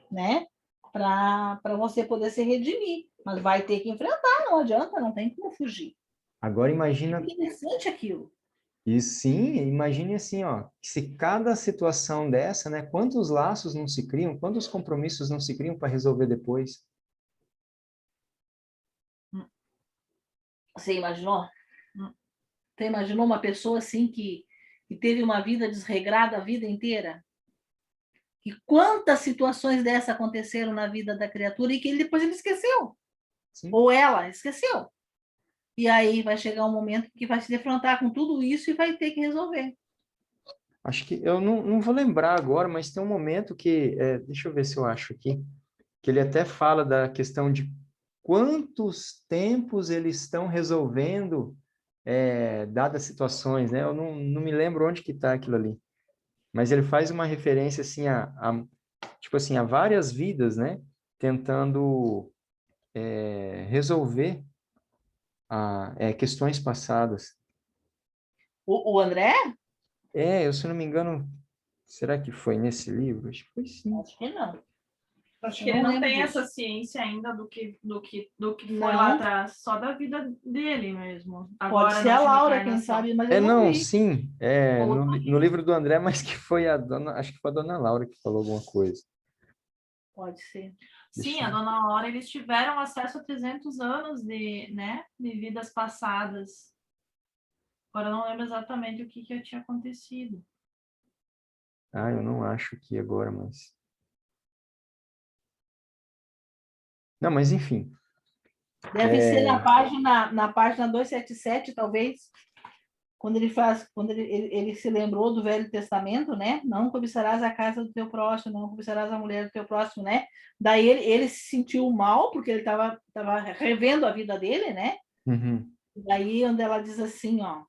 C: né? Para você poder se redimir. Mas vai ter que enfrentar, não adianta, não tem como fugir.
A: Agora
C: É
A: imagina,
C: interessante aquilo.
A: e sim, imagine assim, ó, se cada situação dessa, né, quantos laços não se criam, quantos compromissos não se criam para resolver depois?
C: Você imaginou? Você imaginou uma pessoa assim que teve uma vida desregrada a vida inteira? E quantas situações dessa aconteceram na vida da criatura e que depois ele esqueceu.
A: Sim.
C: Ou ela esqueceu. E aí vai chegar um momento que vai se defrontar com tudo isso e vai ter que resolver.
A: Acho que eu não vou lembrar agora, mas tem um momento que, deixa eu ver se eu acho aqui, que ele até fala da questão de quantos tempos eles estão resolvendo dadas situações, né? Eu não me lembro onde que está aquilo ali, mas ele faz uma referência assim tipo assim, a várias vidas, né? Tentando resolver questões passadas.
C: O André?
A: Se eu não me engano, será que foi nesse livro? Acho que foi sim.
C: Acho que não.
B: Acho
C: Eu
B: que ele
C: não
B: não
C: lembro
B: tem
C: disso.
B: essa ciência ainda do que foi lá
C: Não.
B: atrás, só da vida dele mesmo.
C: Pode
B: Agora,
C: ser
B: na
C: a
B: última
C: Laura, quem
B: encarnação.
C: sabe, mas eu não
A: Não,
C: vi.
A: sim,
B: Ou
A: no livro do André, mas que foi acho que foi a dona Laura que falou alguma coisa.
C: Pode ser.
B: Sim,
A: Deixa
B: a
A: eu...
B: dona Laura, eles tiveram acesso a 300 anos né, de vidas passadas. Agora, eu não lembro exatamente o que tinha acontecido.
A: eu não acho aqui agora, mas... Não, mas enfim.
C: Deve ser na página 277, talvez, quando ele se lembrou do Velho Testamento, né? Não cobiçarás a casa do teu próximo, não cobiçarás a mulher do teu próximo, né? Daí ele se sentiu mal, porque ele estava revendo a vida dele, né?
A: Uhum.
C: Daí onde ela diz assim, ó,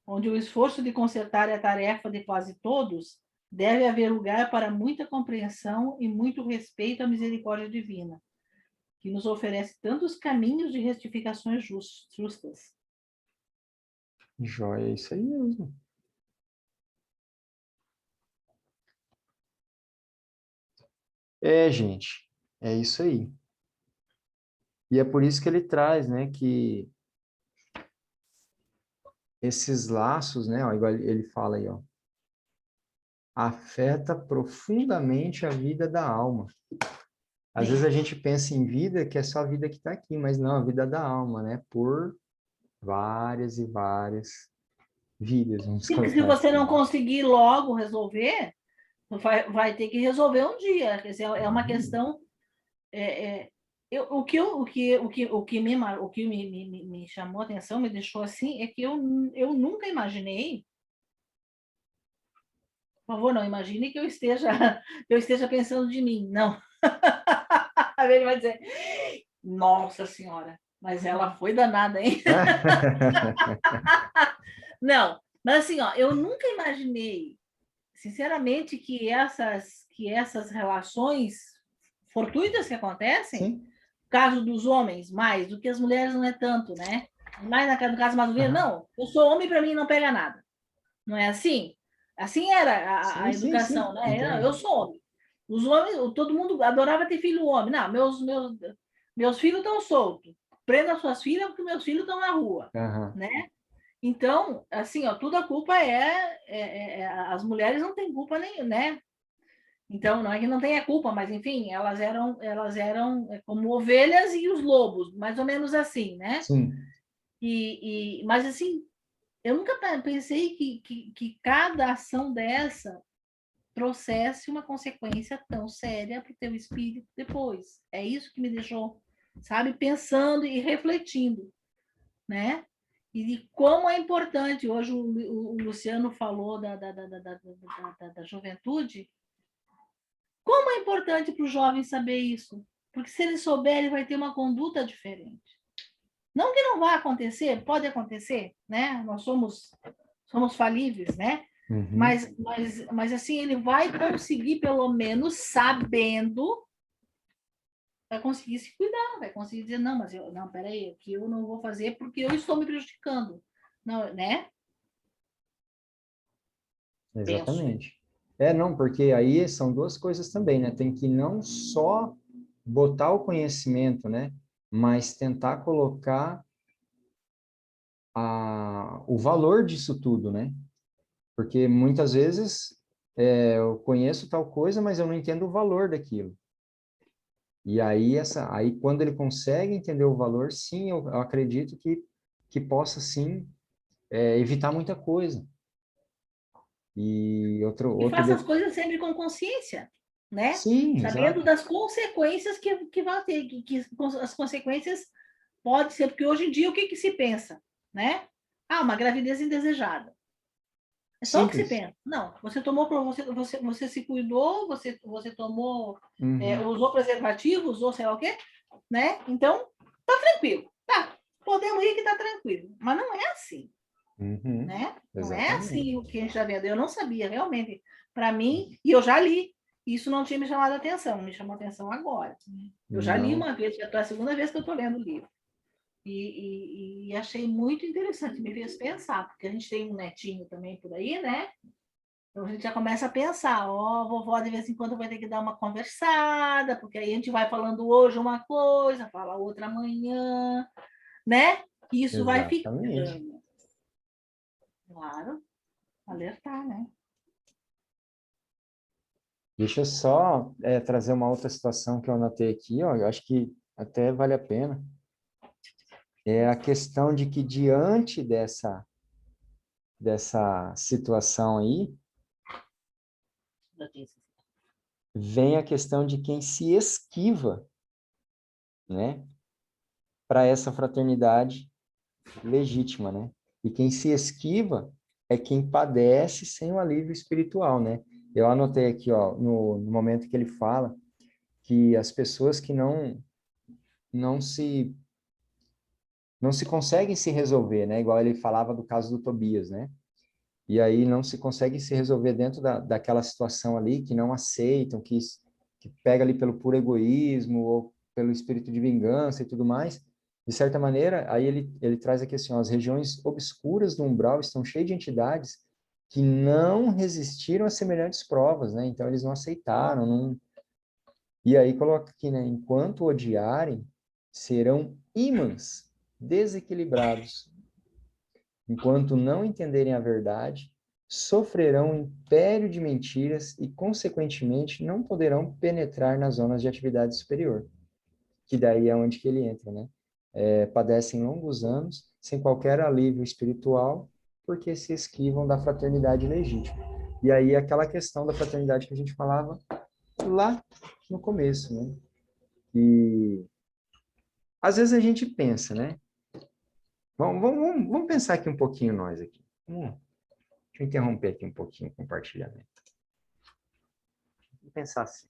C: onde o esforço de consertar é a tarefa de quase todos, deve haver lugar para muita compreensão e muito respeito à misericórdia divina, que nos oferece tantos caminhos de retificações justas.
A: Joia, é isso aí mesmo. Gente, é isso aí. E é por isso que ele traz, né, que esses laços, né, ó, igual ele fala aí, ó, afeta profundamente a vida da alma. Às vezes a gente pensa em vida que é só a vida que está aqui, mas não, a vida da alma, né, por várias e várias vidas, vamos
C: Se
A: colocar
C: você
A: assim.
C: não conseguir logo resolver, vai ter que resolver um dia. Quer dizer, é uma questão. O que me chamou a atenção, me deixou assim, é que eu nunca imaginei. Por favor, não imagine que eu esteja pensando de mim. Não. Ele vai dizer, nossa senhora, mas ela foi danada, hein? Não, mas assim, ó, eu nunca imaginei, sinceramente, que essas relações fortuitas que acontecem,
A: Sim.
C: no caso dos homens, mais do que as mulheres, não é tanto, né? Mais no caso masculino,
A: Aham.
C: não. Eu sou homem, para mim não pega nada. Não é assim? Assim era a
A: Sim, sim,
C: educação,
A: sim,
C: né?
A: entendo.
C: Eu sou homem. Os homens, todo mundo adorava ter filho homem. Não, meus filhos estão soltos. Prenda suas filhas porque meus filhos estão na rua,
A: Aham.
C: né? Então, assim, ó, tudo a culpa as mulheres não têm culpa nem, né? Então, não é que não tenha culpa, mas enfim, elas eram como ovelhas e os lobos, mais ou menos assim, né?
A: Sim.
C: Mas assim, eu nunca pensei que cada ação dessa trouxesse uma consequência tão séria para o teu espírito depois. É isso que me deixou, sabe, pensando e refletindo, né? E de como é importante, hoje o Luciano falou da juventude, como é importante para o jovem saber isso, porque se ele souber, ele vai ter uma conduta diferente. Não que não vá acontecer, pode acontecer, né? Nós somos falíveis, né?
A: Uhum.
C: Mas assim, ele vai conseguir, pelo menos sabendo, vai conseguir se cuidar, vai conseguir dizer, não, mas não, peraí, aqui eu não vou fazer porque eu estou me prejudicando. Não, né?
A: Exatamente. Não, porque aí são duas coisas também, né? Tem que não só botar o conhecimento, né? Mas tentar colocar o valor disso tudo, né? Porque muitas vezes eu conheço tal coisa, mas eu não entendo o valor daquilo. E aí quando ele consegue entender o valor, sim, eu acredito que possa sim evitar muita coisa. E
C: E faça as coisas sempre com consciência, né?
A: Sim,
C: Sabendo
A: exato.
C: das consequências que vai ter, que as consequências pode ser, porque hoje em dia o que se pensa, né? Ah, uma gravidez indesejada. É só o que se
A: Simples.
C: pensa. Não, você tomou, você se cuidou, você tomou,
A: Uhum.
C: usou preservativo, usou sei lá o quê, né? Então, tá tranquilo. Tá, podemos ir que tá tranquilo. Mas não é assim,
A: Uhum.
C: né? Não é assim
A: Exatamente.
C: o que a gente está vendo. Eu não sabia, realmente. Para mim, e eu já li, isso não tinha me chamado a atenção, me chamou a atenção agora. Eu já li
A: Não.
C: uma vez, já é a segunda vez que eu estou lendo o livro. E achei muito interessante, me fez pensar, porque a gente tem um netinho também por aí, né? Então a gente já começa a pensar, ó, vovó de vez em quando vai ter que dar uma conversada, porque aí a gente vai falando hoje uma coisa, fala outra amanhã, né? E isso vai
A: Exatamente.
C: ficando. Claro, alertar, né?
A: Deixa eu só trazer uma outra situação que eu anotei aqui, ó, eu acho que até vale a pena. É a questão de que diante dessa situação aí, vem a questão de quem se esquiva, né, para essa fraternidade legítima, né? E quem se esquiva é quem padece sem o alívio espiritual, né? Eu anotei aqui, ó, no momento que ele fala que as pessoas que não se não se conseguem se resolver, né? Igual ele falava do caso do Tobias, né? E aí não se consegue se resolver dentro daquela situação ali, que não aceitam, que pega ali pelo puro egoísmo ou pelo espírito de vingança e tudo mais. De certa maneira, aí ele traz aqui assim, ó, as regiões obscuras do umbral estão cheias de entidades que não resistiram a semelhantes provas, né? Então eles não aceitaram, não... E aí coloca aqui, né? Enquanto odiarem, serão ímãs desequilibrados. Enquanto não entenderem a verdade, sofrerão um império de mentiras e, consequentemente, não poderão penetrar nas zonas de atividade superior, que daí é onde que ele entra, né? Padecem longos anos, sem qualquer alívio espiritual, porque se esquivam da fraternidade legítima. E aí aquela questão da fraternidade que a gente falava lá no começo, né? E às vezes a gente pensa, né? Vamos pensar aqui um pouquinho nós aqui. Deixa eu interromper aqui um pouquinho o compartilhamento. Vamos pensar assim.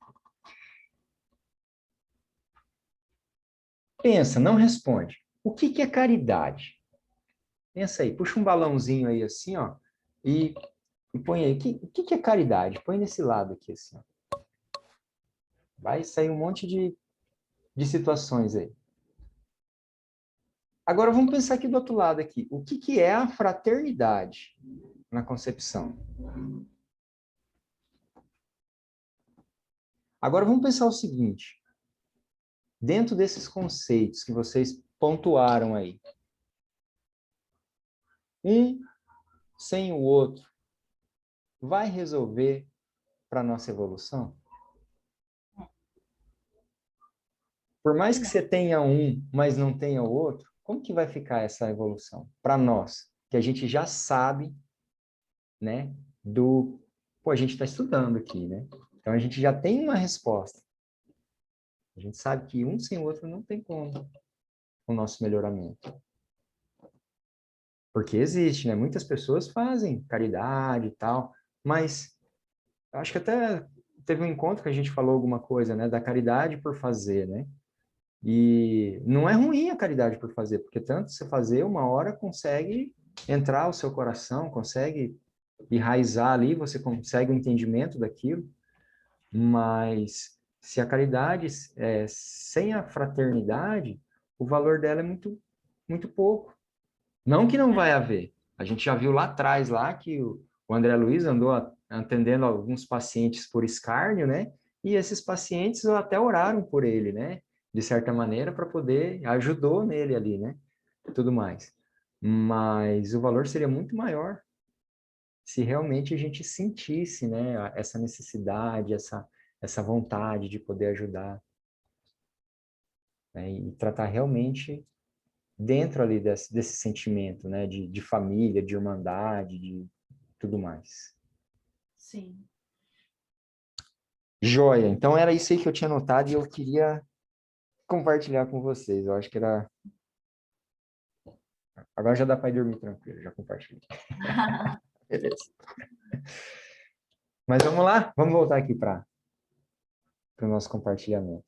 A: Pensa, não responde. O que é caridade? Pensa aí, puxa um balãozinho aí assim, ó, e põe aí. O que é caridade? Põe nesse lado aqui assim, ó. Vai sair um monte de situações aí. Agora vamos pensar aqui do outro lado aqui. O que é a fraternidade na concepção? Agora vamos pensar o seguinte. Dentro desses conceitos que vocês pontuaram aí, um sem o outro vai resolver para a nossa evolução? Por mais que você tenha um, mas não tenha o outro, como que vai ficar essa evolução para nós? que a gente já sabe, né, a gente está estudando aqui, né? Então, a gente já tem uma resposta. A gente sabe que um sem o outro não tem como o nosso melhoramento. Porque existe, né? Muitas pessoas fazem caridade e tal, mas eu acho que até teve um encontro que a gente falou alguma coisa, né? Da caridade por fazer, né? E não é ruim a caridade por fazer, porque tanto você fazer, uma hora consegue entrar o seu coração, consegue enraizar ali, você consegue o entendimento daquilo, mas se a caridade é sem a fraternidade, o valor dela é muito, muito pouco. Não que não vai haver. A gente já viu lá atrás lá que o André Luiz andou atendendo alguns pacientes por escárnio, né? E esses pacientes até oraram por ele, né? De certa maneira, para poder, ajudou nele ali, né? Tudo mais. Mas o valor seria muito maior se realmente a gente sentisse, né? Essa necessidade, essa vontade de poder ajudar, né? E tratar realmente dentro ali desse sentimento, né, de família, de irmandade, de tudo mais.
B: Sim.
A: Joia, então era isso aí que eu tinha notado e eu queria compartilhar com vocês. Eu acho que era... Agora já dá para ir dormir tranquilo, já compartilhei. Beleza. Mas vamos lá? Vamos voltar aqui para o nosso compartilhamento.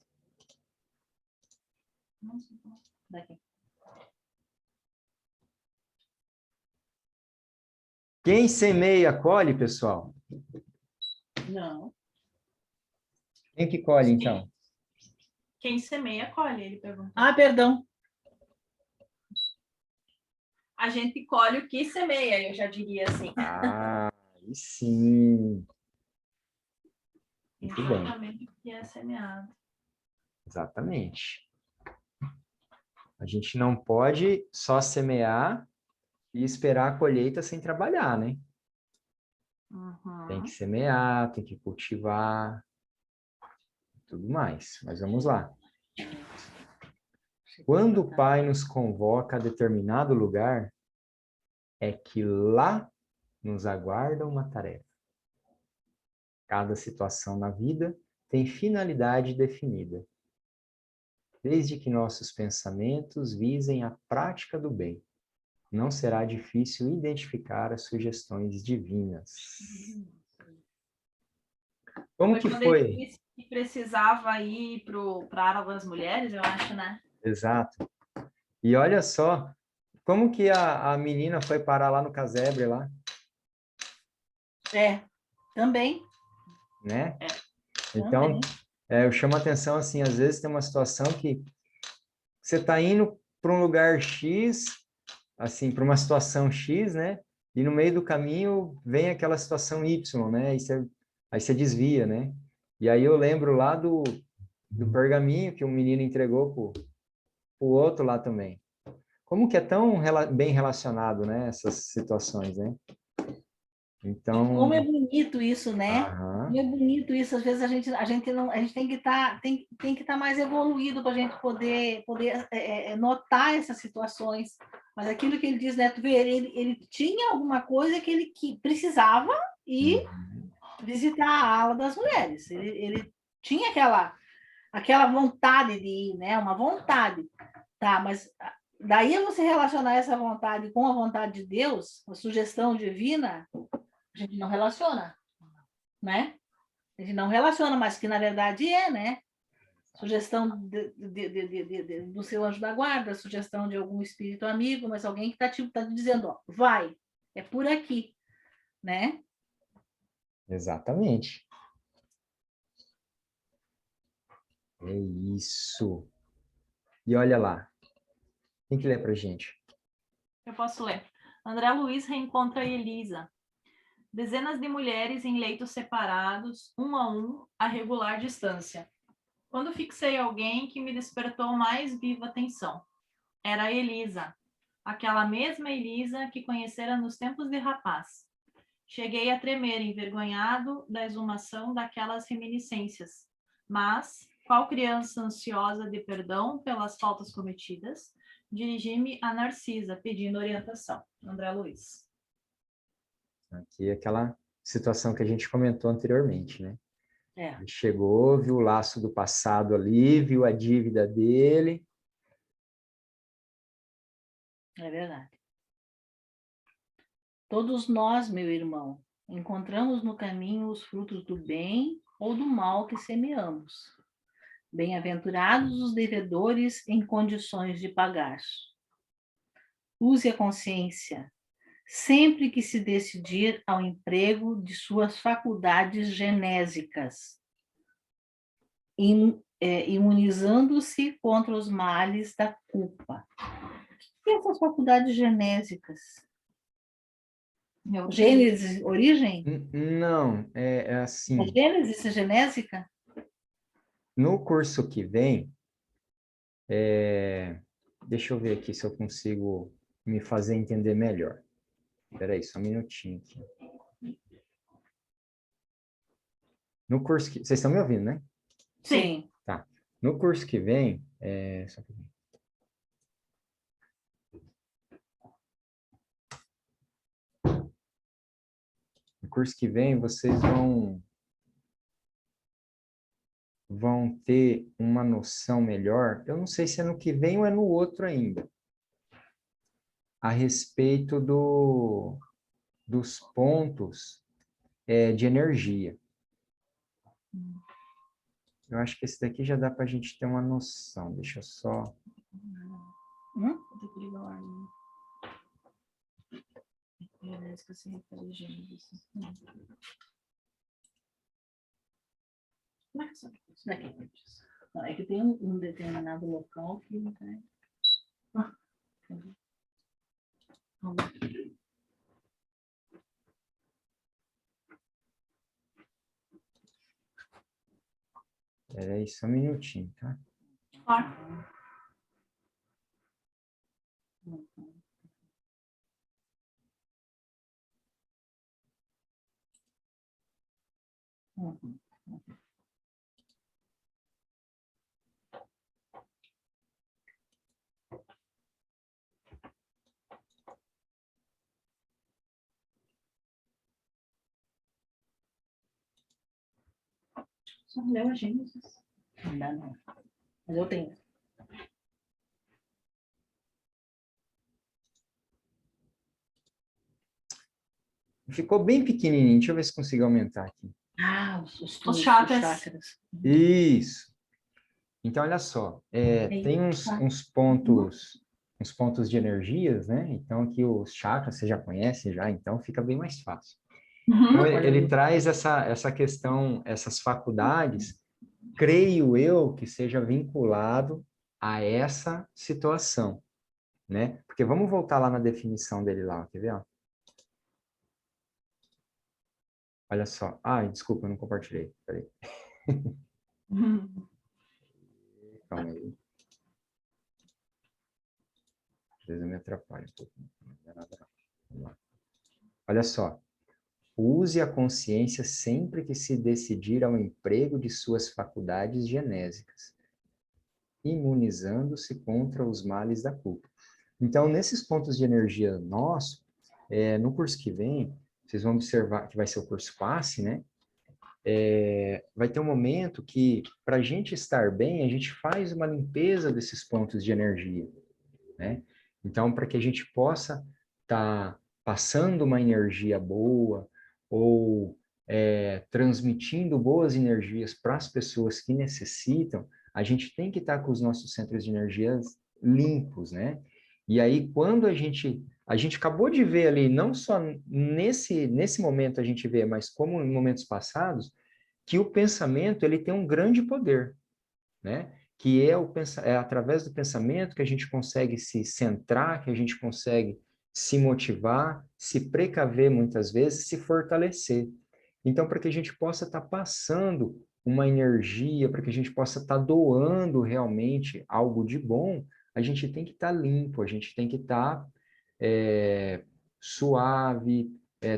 B: Daqui.
A: Quem semeia, colhe, pessoal?
C: Não.
A: Quem que colhe, então?
B: Quem semeia, colhe, ele perguntou.
C: Ah, perdão.
B: A gente colhe o que semeia, eu já diria assim.
A: Ah, aí sim. Muito bem.
B: Exatamente o que é semeado.
A: Exatamente. A gente não pode só semear e esperar a colheita sem trabalhar, né? Tem que semear, tem que cultivar, tudo mais. Mas vamos lá. Quando o Pai nos convoca a determinado lugar, é que lá nos aguarda uma tarefa. Cada situação na vida tem finalidade definida, desde que nossos pensamentos visem a prática do bem. Não será difícil identificar as sugestões divinas. Como que
B: Quando
A: foi?
B: ele disse que precisava ir para a ala das mulheres, eu acho, né?
A: Exato. E olha só, como que a menina foi parar lá no casebre lá,
C: Também.
A: né?
B: É,
A: Então,
C: Também.
A: eu chamo a atenção assim, às vezes tem uma situação que você está indo para um lugar X, assim, para uma situação X, né? E no meio do caminho vem aquela situação Y, né? Aí você desvia, né? E aí eu lembro lá do pergaminho que o menino entregou pro outro lá também. Como que é tão bem relacionado, né? Essas situações, né? Então,
C: Como é bonito isso, né?
A: aham,
C: Como é bonito isso. Às vezes a gente não, a gente tem que estar tem que estar mais evoluído para a gente poder notar essas situações. Mas aquilo que ele diz, né? Tu vê, ele tinha alguma coisa que ele precisava ir visitar a ala das mulheres. Ele tinha aquela vontade de ir, né? Uma vontade, tá? Mas daí você relacionar essa vontade com a vontade de Deus, a sugestão divina, a gente não relaciona, né? A gente não relaciona, mas que na verdade é, né? Sugestão do seu anjo da guarda, sugestão de algum espírito amigo, mas alguém que está te dizendo, ó, vai, é por aqui, né?
A: exatamente. É isso. E olha lá. Quem que lê pra gente?
B: eu posso ler. André Luiz reencontra Elisa. Dezenas de mulheres em leitos separados, um a um, a regular distância. Quando fixei alguém que me despertou mais viva atenção. Era Elisa, aquela mesma Elisa que conhecera nos tempos de rapaz. Cheguei a tremer, envergonhado da exumação daquelas reminiscências. Mas, qual criança ansiosa de perdão pelas faltas cometidas, dirigi-me a Narcisa, pedindo orientação. André Luiz.
A: Aqui é aquela situação que a gente comentou anteriormente, né?
C: É.
A: Ele chegou, viu o laço do passado ali, viu a dívida dele.
C: É verdade. Todos nós, meu irmão, encontramos no caminho os frutos do bem ou do mal que semeamos. Bem-aventurados os devedores em condições de pagar. Use a consciência sempre que se decidir ao emprego de suas faculdades genésicas, imunizando-se contra os males da culpa. E essas faculdades genésicas? Gênesis, origem?
A: Não, é
C: A
A: assim.
C: Gênesis é genésica?
A: No curso que vem, deixa eu ver aqui se eu consigo me fazer entender melhor. Espera aí, só um minutinho aqui. No curso que... Vocês estão me ouvindo, né?
C: Sim.
A: Tá. No curso que vem, só um pouquinho. No curso que vem, vocês vão ter uma noção melhor, eu não sei se é no que vem ou é no outro ainda, a respeito dos pontos de energia. Eu acho que esse daqui já dá para a gente ter uma noção. Deixa eu só...
C: Isso daqui. Não, é que tem um determinado local que não tem.
A: Peraí, só um minutinho, tá?
B: Claro.
C: Só leu a Gênesis. Não dá, não. Mas eu tenho.
A: Ficou bem pequenininho. Deixa eu ver se consigo aumentar aqui.
C: Ah,
B: Os chakras.
C: chakras.
A: Isso. Então, olha só. Tem uns pontos de energias, né? Então, aqui os chakras, você já conhece já, então fica bem mais fácil. Então, ele traz essa questão, essas faculdades, creio eu que seja vinculado a essa situação, né? Porque vamos voltar lá na definição dele lá, quer ver? Ó? Olha só. Ah, desculpa, eu não compartilhei. Peraí. Calma aí. Às vezes eu me atrapalho um pouco. Não é nada, não. Vamos lá. Olha só. Use a consciência sempre que se decidir ao emprego de suas faculdades genésicas, imunizando-se contra os males da culpa. Então, nesses pontos de energia nosso, no curso que vem, vocês vão observar que vai ser o curso passe, né? Vai ter um momento que, para a gente estar bem, a gente faz uma limpeza desses pontos de energia, né? Então, para que a gente possa estar passando uma energia boa ou transmitindo boas energias para as pessoas que necessitam, a gente tem que estar com os nossos centros de energias limpos, né? E aí, quando a gente acabou de ver ali, não só nesse momento a gente vê, mas como em momentos passados, que o pensamento ele tem um grande poder, né? Que é através do pensamento que a gente consegue se centrar, que a gente consegue se motivar, se precaver muitas vezes, se fortalecer. Então, para que a gente possa estar passando uma energia, para que a gente possa estar doando realmente algo de bom, a gente tem que estar limpo, a gente tem que estar suave,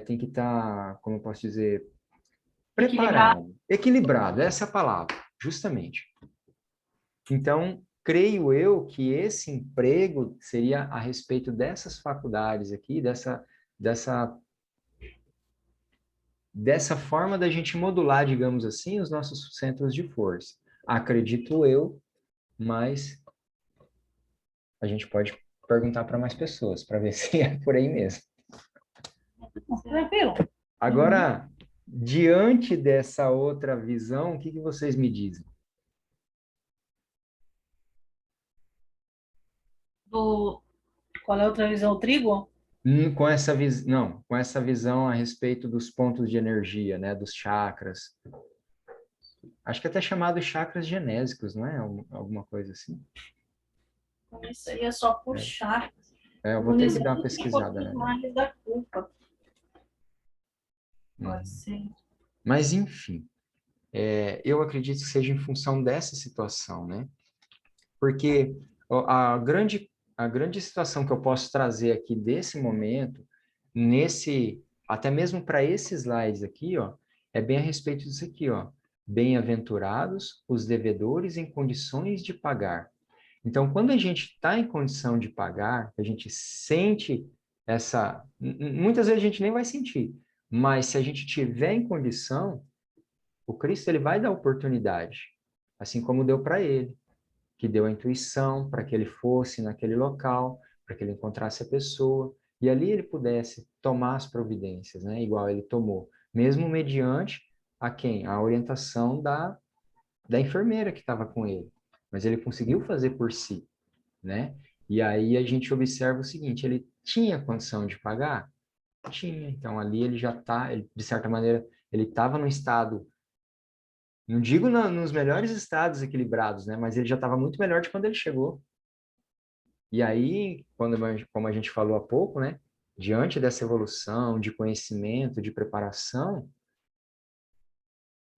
A: tem que estar, como eu posso dizer, preparado, equilibrado, essa é a palavra, justamente. Então, creio eu que esse emprego seria a respeito dessas faculdades aqui, dessa forma da gente modular, digamos assim, os nossos centros de força. Acredito eu, mas a gente pode perguntar para mais pessoas, para ver se é por aí mesmo.
C: Tranquilo.
A: Agora, diante dessa outra visão, o que vocês me dizem?
C: Qual é a outra visão? O trigo?
A: Com essa não, com essa visão a respeito dos pontos de energia, né, dos chakras. Acho que até chamado chakras genésicos, não é? Alguma coisa assim.
C: Isso aí é só puxar.
A: Eu vou ter que dar uma pesquisada, né?
C: Mais da culpa.
A: Uhum.
C: Pode ser.
A: Mas, enfim, eu acredito que seja em função dessa situação, né? Porque a grande situação que eu posso trazer aqui desse momento, até mesmo para esses slides aqui, ó, é bem a respeito disso aqui, ó. Bem-aventurados os devedores em condições de pagar. Então, quando a gente está em condição de pagar, a gente sente muitas vezes a gente nem vai sentir, mas se a gente tiver em condição, o Cristo ele vai dar oportunidade, assim como deu para ele, que deu a intuição para que ele fosse naquele local, para que ele encontrasse a pessoa, e ali ele pudesse tomar as providências, né? Igual ele tomou, mesmo mediante a quem? A orientação da enfermeira que estava com ele. Mas ele conseguiu fazer por si, né? E aí a gente observa o seguinte, ele tinha condição de pagar? Tinha. Então ali ele já está, de certa maneira, ele estava num estado, não digo nos melhores estados equilibrados, né? Mas ele já estava muito melhor de quando ele chegou. E aí, como a gente falou há pouco, né? Diante dessa evolução de conhecimento, de preparação,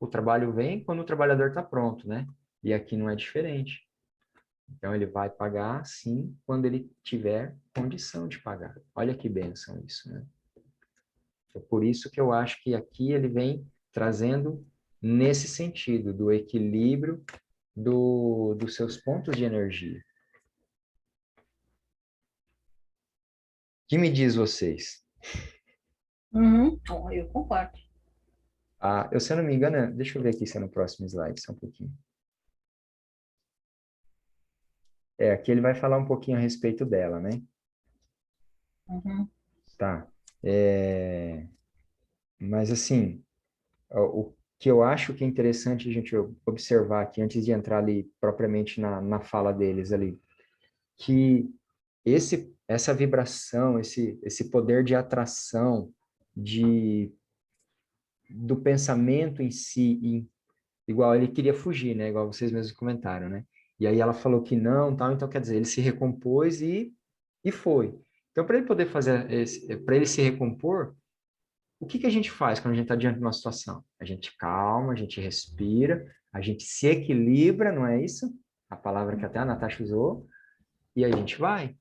A: o trabalho vem quando o trabalhador está pronto, né? E aqui não é diferente. Então, ele vai pagar, sim, quando ele tiver condição de pagar. Olha que bênção isso, né? É por isso que eu acho que aqui ele vem trazendo nesse sentido, do equilíbrio dos seus pontos de energia. O que me diz vocês?
C: Eu concordo.
A: Se eu não me engano, deixa eu ver aqui se é no próximo slide, só um pouquinho. Aqui ele vai falar um pouquinho a respeito dela, né? Tá. Mas, assim, o que eu acho que é interessante a gente observar aqui, antes de entrar ali propriamente na fala deles ali, que essa vibração, esse poder de atração do pensamento em si, igual ele queria fugir, né? Igual vocês mesmos comentaram, né? E aí ela falou que não, tal, então quer dizer, ele se recompôs e foi. Então, para ele poder para ele se recompor, o que a gente faz quando a gente está diante de uma situação? A gente calma, a gente respira, a gente se equilibra, não é isso? A palavra que até a Natasha usou, e a gente vai.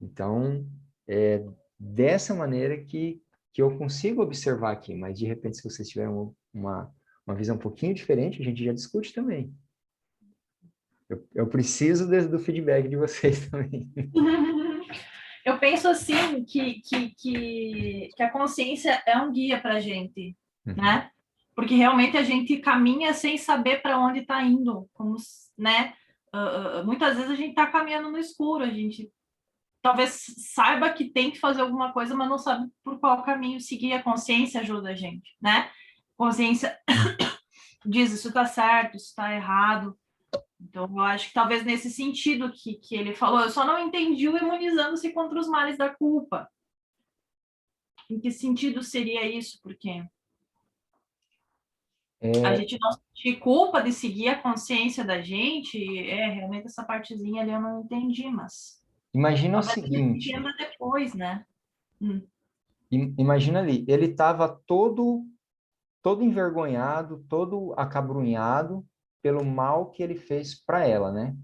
A: Então, é dessa maneira que eu consigo observar aqui, mas de repente, se vocês tiverem uma visão um pouquinho diferente, a gente já discute também. Eu preciso do feedback de vocês também.
B: Eu penso assim que a consciência é um guia para a gente, né? Porque realmente a gente caminha sem saber para onde está indo, como, né? Muitas vezes a gente está caminhando no escuro, a gente talvez saiba que tem que fazer alguma coisa, mas não sabe por qual caminho seguir. A consciência ajuda a gente, né? Consciência diz isso está certo, isso está errado. Então, eu acho que talvez nesse sentido que ele falou, eu só não entendi o imunizando-se contra os males da culpa. Em que sentido seria isso? Porque a gente não sentir culpa de seguir a consciência da gente, realmente essa partezinha ali eu não entendi, mas...
A: Imagina o
B: Talvez a gente
A: seguinte,
B: entenda depois, né?
A: imagina ali, ele estava todo envergonhado, todo acabrunhado pelo mal que ele fez para ela, né?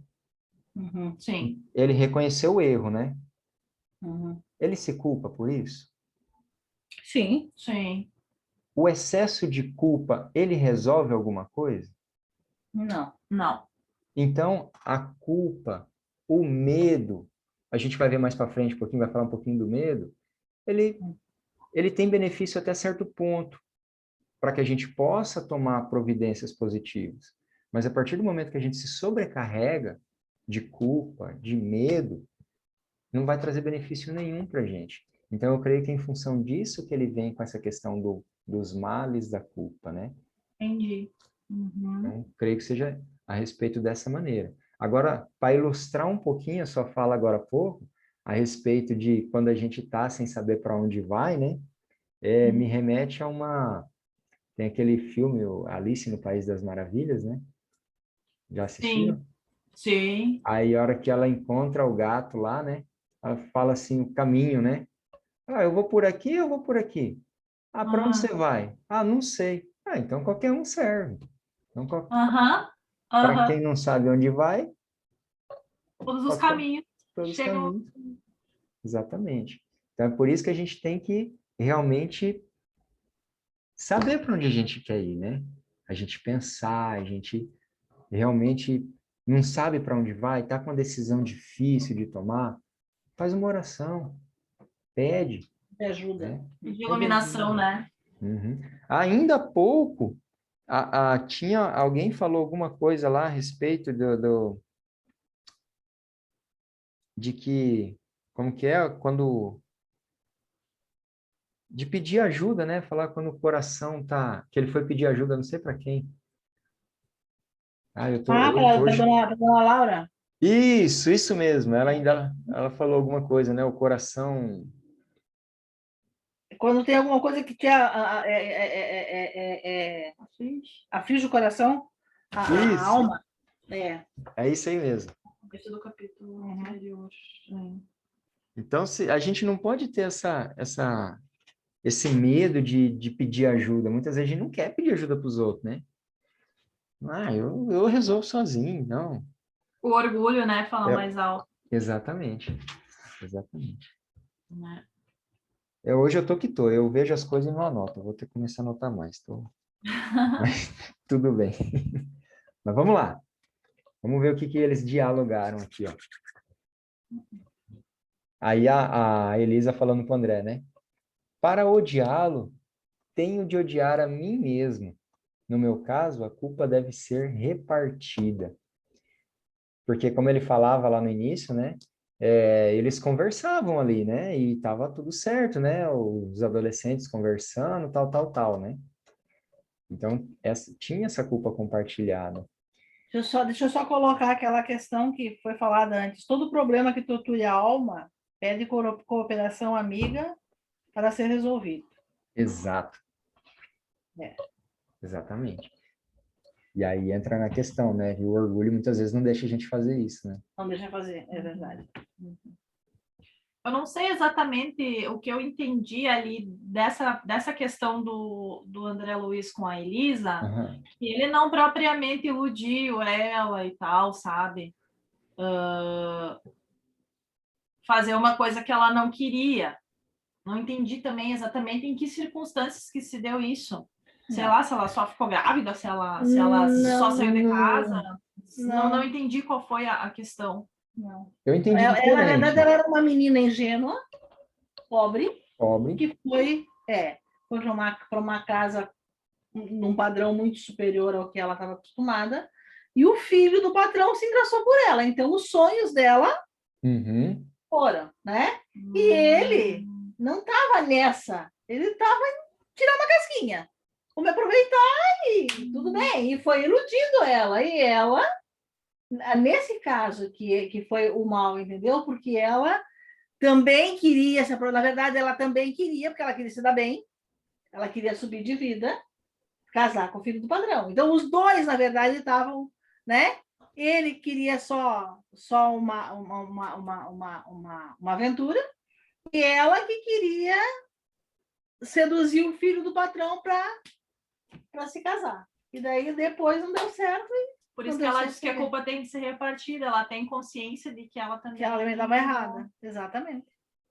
B: Sim.
A: Ele reconheceu o erro, né?
C: Uhum.
A: Ele se culpa por isso?
C: Sim.
B: Sim.
A: O excesso de culpa, ele resolve alguma coisa?
C: Não.
B: Não.
A: Então, a culpa, o medo, a gente vai ver mais para frente um pouquinho, vai falar um pouquinho do medo, ele tem benefício até certo ponto, para que a gente possa tomar providências positivas. Mas a partir do momento que a gente se sobrecarrega de culpa, de medo, não vai trazer benefício nenhum para a gente. Então, eu creio que é em função disso que ele vem com essa questão dos males da culpa, né?
B: Entendi. Uhum.
A: Então, creio que seja a respeito dessa maneira. Agora, para ilustrar um pouquinho a sua fala agora há pouco, a respeito de quando a gente está sem saber para onde vai, né? Me remete a uma... Tem aquele filme, o Alice no País das Maravilhas, né? Já
B: Sim,
A: assistiram?
B: sim.
A: Aí, a hora que ela encontra o gato lá, né? Ela fala assim, o caminho, né? Ah, eu vou por aqui, eu vou por aqui. Ah, para onde
B: Ah,
A: você vai? Ah, não sei. Ah, então qualquer um serve. Então,
B: aham,
A: para quem
B: aham.
A: não sabe onde vai,
B: Todos os
A: qualquer,
B: caminhos
A: todos os
B: chegam.
A: caminhos. Exatamente. Então, é por isso que a gente tem que realmente saber para onde a gente quer ir, né? A gente pensar, a gente realmente não sabe para onde vai, está com uma decisão difícil de tomar, faz uma oração, pede,
C: Me ajuda.
A: né?
B: De
A: Pede
B: iluminação,
A: ajuda.
B: né?
A: Uhum. Ainda há pouco, tinha alguém falou alguma coisa lá a respeito de que, como que é, quando, de pedir ajuda, né? Falar quando o coração tá, que ele foi pedir ajuda, não sei para quem. Ah, eu tô,
C: Ah, para
A: hoje,
C: dona Laura.
A: isso mesmo, ela falou alguma coisa, né? O coração,
C: Quando tem alguma coisa que te aflige o coração, a
A: isso,
C: alma. É.
A: é isso aí mesmo.
B: Esse do capítulo anterior. Sim.
A: Então, se, a gente não pode ter esse medo de pedir ajuda. Muitas vezes a gente não quer pedir ajuda para os outros, né? Ah, eu resolvo sozinho, não.
B: O orgulho, né? Falar
A: É,
B: mais alto.
A: exatamente, exatamente.
B: Né?
A: Hoje eu tô que tô, eu vejo as coisas e não anoto, eu vou ter que começar a anotar mais, mas tudo bem. Mas vamos lá, vamos ver o que eles dialogaram aqui, ó. Aí a Elisa falando para o André, né? Para odiá-lo, tenho de odiar a mim mesmo. No meu caso, a culpa deve ser repartida. Porque como ele falava lá no início, né? Eles conversavam ali, né? E tava tudo certo, né? Os adolescentes conversando, tal, né? Então, tinha essa culpa compartilhada.
C: Deixa eu só colocar aquela questão que foi falada antes. Todo problema que torture a alma pede cooperação amiga para ser resolvido.
A: Exato,
C: É,
A: exatamente. E aí entra na questão, né? E o orgulho muitas vezes não deixa a gente fazer isso, né?
C: não deixa fazer, é verdade.
B: Eu não sei exatamente o que eu entendi ali dessa questão do André Luiz com a Elisa,
A: Aham.
B: que ele não propriamente iludiu ela e tal, sabe? Fazer uma coisa que ela não queria. Não entendi também exatamente em que circunstâncias que se deu isso. Sei lá, se ela só ficou grávida, se ela só
C: Não,
B: saiu de casa. Não, não
C: não,
B: entendi qual foi a questão.
C: não.
A: Eu entendi
C: Ela, na verdade,
A: diferente.
C: ela era uma menina ingênua, pobre,
A: Pobre.
C: que foi para uma casa num padrão muito superior ao que ela estava acostumada, e o filho do patrão se engraçou por ela. Então, os sonhos dela
A: Uhum.
C: foram, né? E ele não estava nessa, ele estava em tirar uma casquinha, como aproveitar e tudo bem, e foi iludindo ela, e ela, nesse caso que foi o mal, entendeu? Porque ela também queria, na verdade, ela também queria, porque ela queria se dar bem, ela queria subir de vida, casar com o filho do padrão. Então, os dois, na verdade, estavam, né? Ele queria só uma aventura, e ela que queria seduzir o filho do patrão para se casar. E daí depois não deu certo.
B: Por isso que ela diz que a culpa tem que ser repartida, ela tem consciência de que ela também...
C: Que ela também estava errada, exatamente.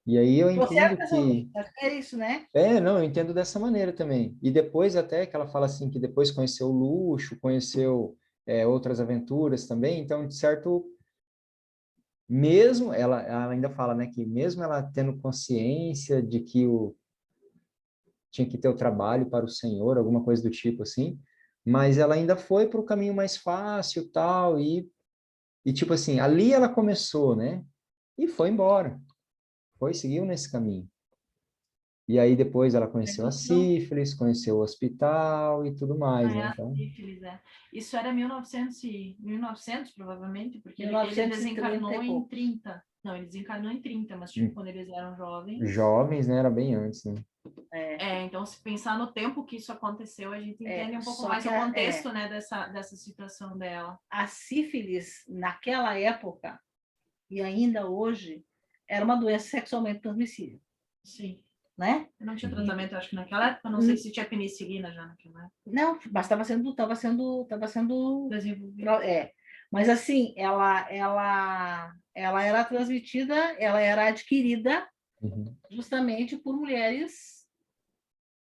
A: E aí eu
C: Você
A: entendo que...
C: é isso, né?
A: Não, eu entendo dessa maneira também. E depois até que ela fala assim, que depois conheceu o luxo, conheceu outras aventuras também, então, de certo, mesmo, ela ainda fala, né, que mesmo ela tendo consciência de que tinha que ter o trabalho para o Senhor, alguma coisa do tipo assim, mas ela ainda foi para o caminho mais fácil, tal, e tipo assim, ali ela começou, né, e foi embora, seguiu nesse caminho. E aí depois ela conheceu a sífilis, conheceu o hospital e tudo mais, né?
B: A
A: Então,
B: sífilis, é. Isso era 1900 provavelmente, porque ele
C: 1930
B: desencarnou
C: e
B: em
C: pouco.
B: 30. Não, ele desencarnou em 30, mas tipo, quando eles eram jovens.
A: jovens, né? Era bem antes, né?
B: Então, se pensar no tempo que isso aconteceu, a gente entende um pouco
C: só
B: mais
C: que
B: o contexto, né, dessa situação dela.
C: A sífilis, naquela época, e ainda hoje, era uma doença sexualmente transmissível,
B: Sim.
C: né?
B: Não tinha tratamento, acho que naquela época, não sei se tinha penicilina já naquela época.
C: Não, mas estava sendo
B: Desenvolvido.
C: Mas assim, ela era transmitida, ela era adquirida
A: Uhum.
C: justamente por mulheres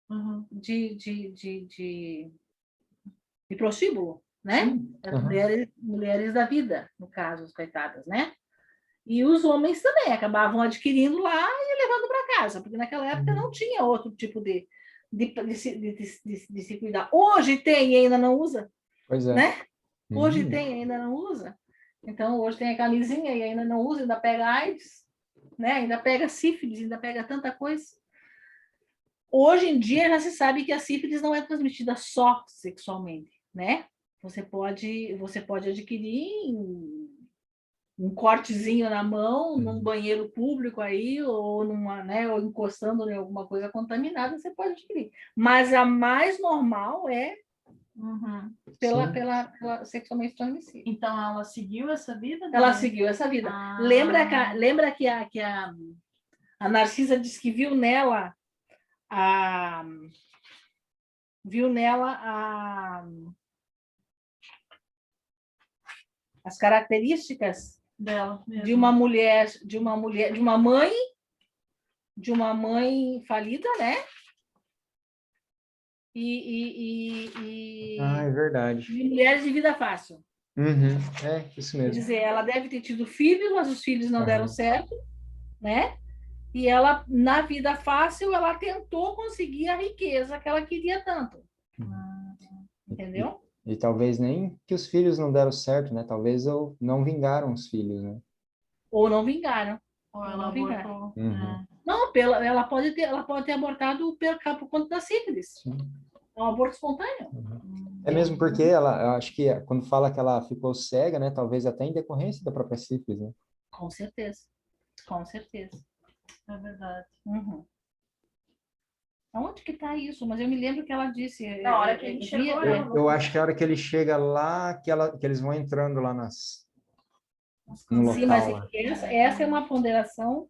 B: Uhum.
C: de prostíbulo, né?
A: Sim. Uhum.
C: Mulheres da vida, no caso, as coitadas, né? E os homens também acabavam adquirindo lá e levando para casa, porque naquela época não tinha outro tipo de se cuidar. Hoje tem e ainda não usa,
A: Pois é.
C: né? Hoje
A: Uhum.
C: tem e ainda não usa. Então, hoje tem a camisinha e ainda não usa, ainda pega AIDS, né? Ainda pega sífilis, ainda pega tanta coisa. Hoje em dia já se sabe que a sífilis não é transmitida só sexualmente, né? Você pode adquirir um cortezinho na mão, num banheiro público aí, ou numa, né, ou encostando em alguma coisa contaminada, você pode adquirir. Mas a mais normal é pela sexualmente transmissível.
B: Então, ela seguiu essa vida?
C: Ela seguiu essa vida. Lembra que a Narcisa disse que viu nela as características
B: Dela mesmo.
C: de uma mãe falida, né?
A: É verdade.
C: De mulheres de vida fácil.
A: Uhum. Isso
C: Quer
A: mesmo.
C: dizer, ela deve ter tido filhos, mas os filhos não deram
A: Uhum.
C: certo, né? E ela, na vida fácil, ela tentou conseguir a riqueza que ela queria tanto. Entendeu?
A: E talvez nem que os filhos não deram certo, né? Talvez não vingaram os filhos, né?
C: Ou não vingaram.
B: Ou
C: Ou
B: ela
C: não vingaram.
B: abortou.
A: Uhum.
C: Não, ela pode ter abortado por conta da sífilis.
A: Sim.
C: É um aborto espontâneo.
A: Uhum. É mesmo porque eu acho que quando fala que ela ficou cega, né? Talvez até em decorrência da própria sífilis, né?
C: Com certeza. Com certeza.
B: É verdade.
C: Uhum. Onde que está isso? Mas eu me lembro que ela disse.
B: Na hora que a gente chegou,
A: eu acho que a hora que ele chega lá, que eles vão entrando lá no
C: Sim, mas
A: local lá.
C: essa é uma ponderação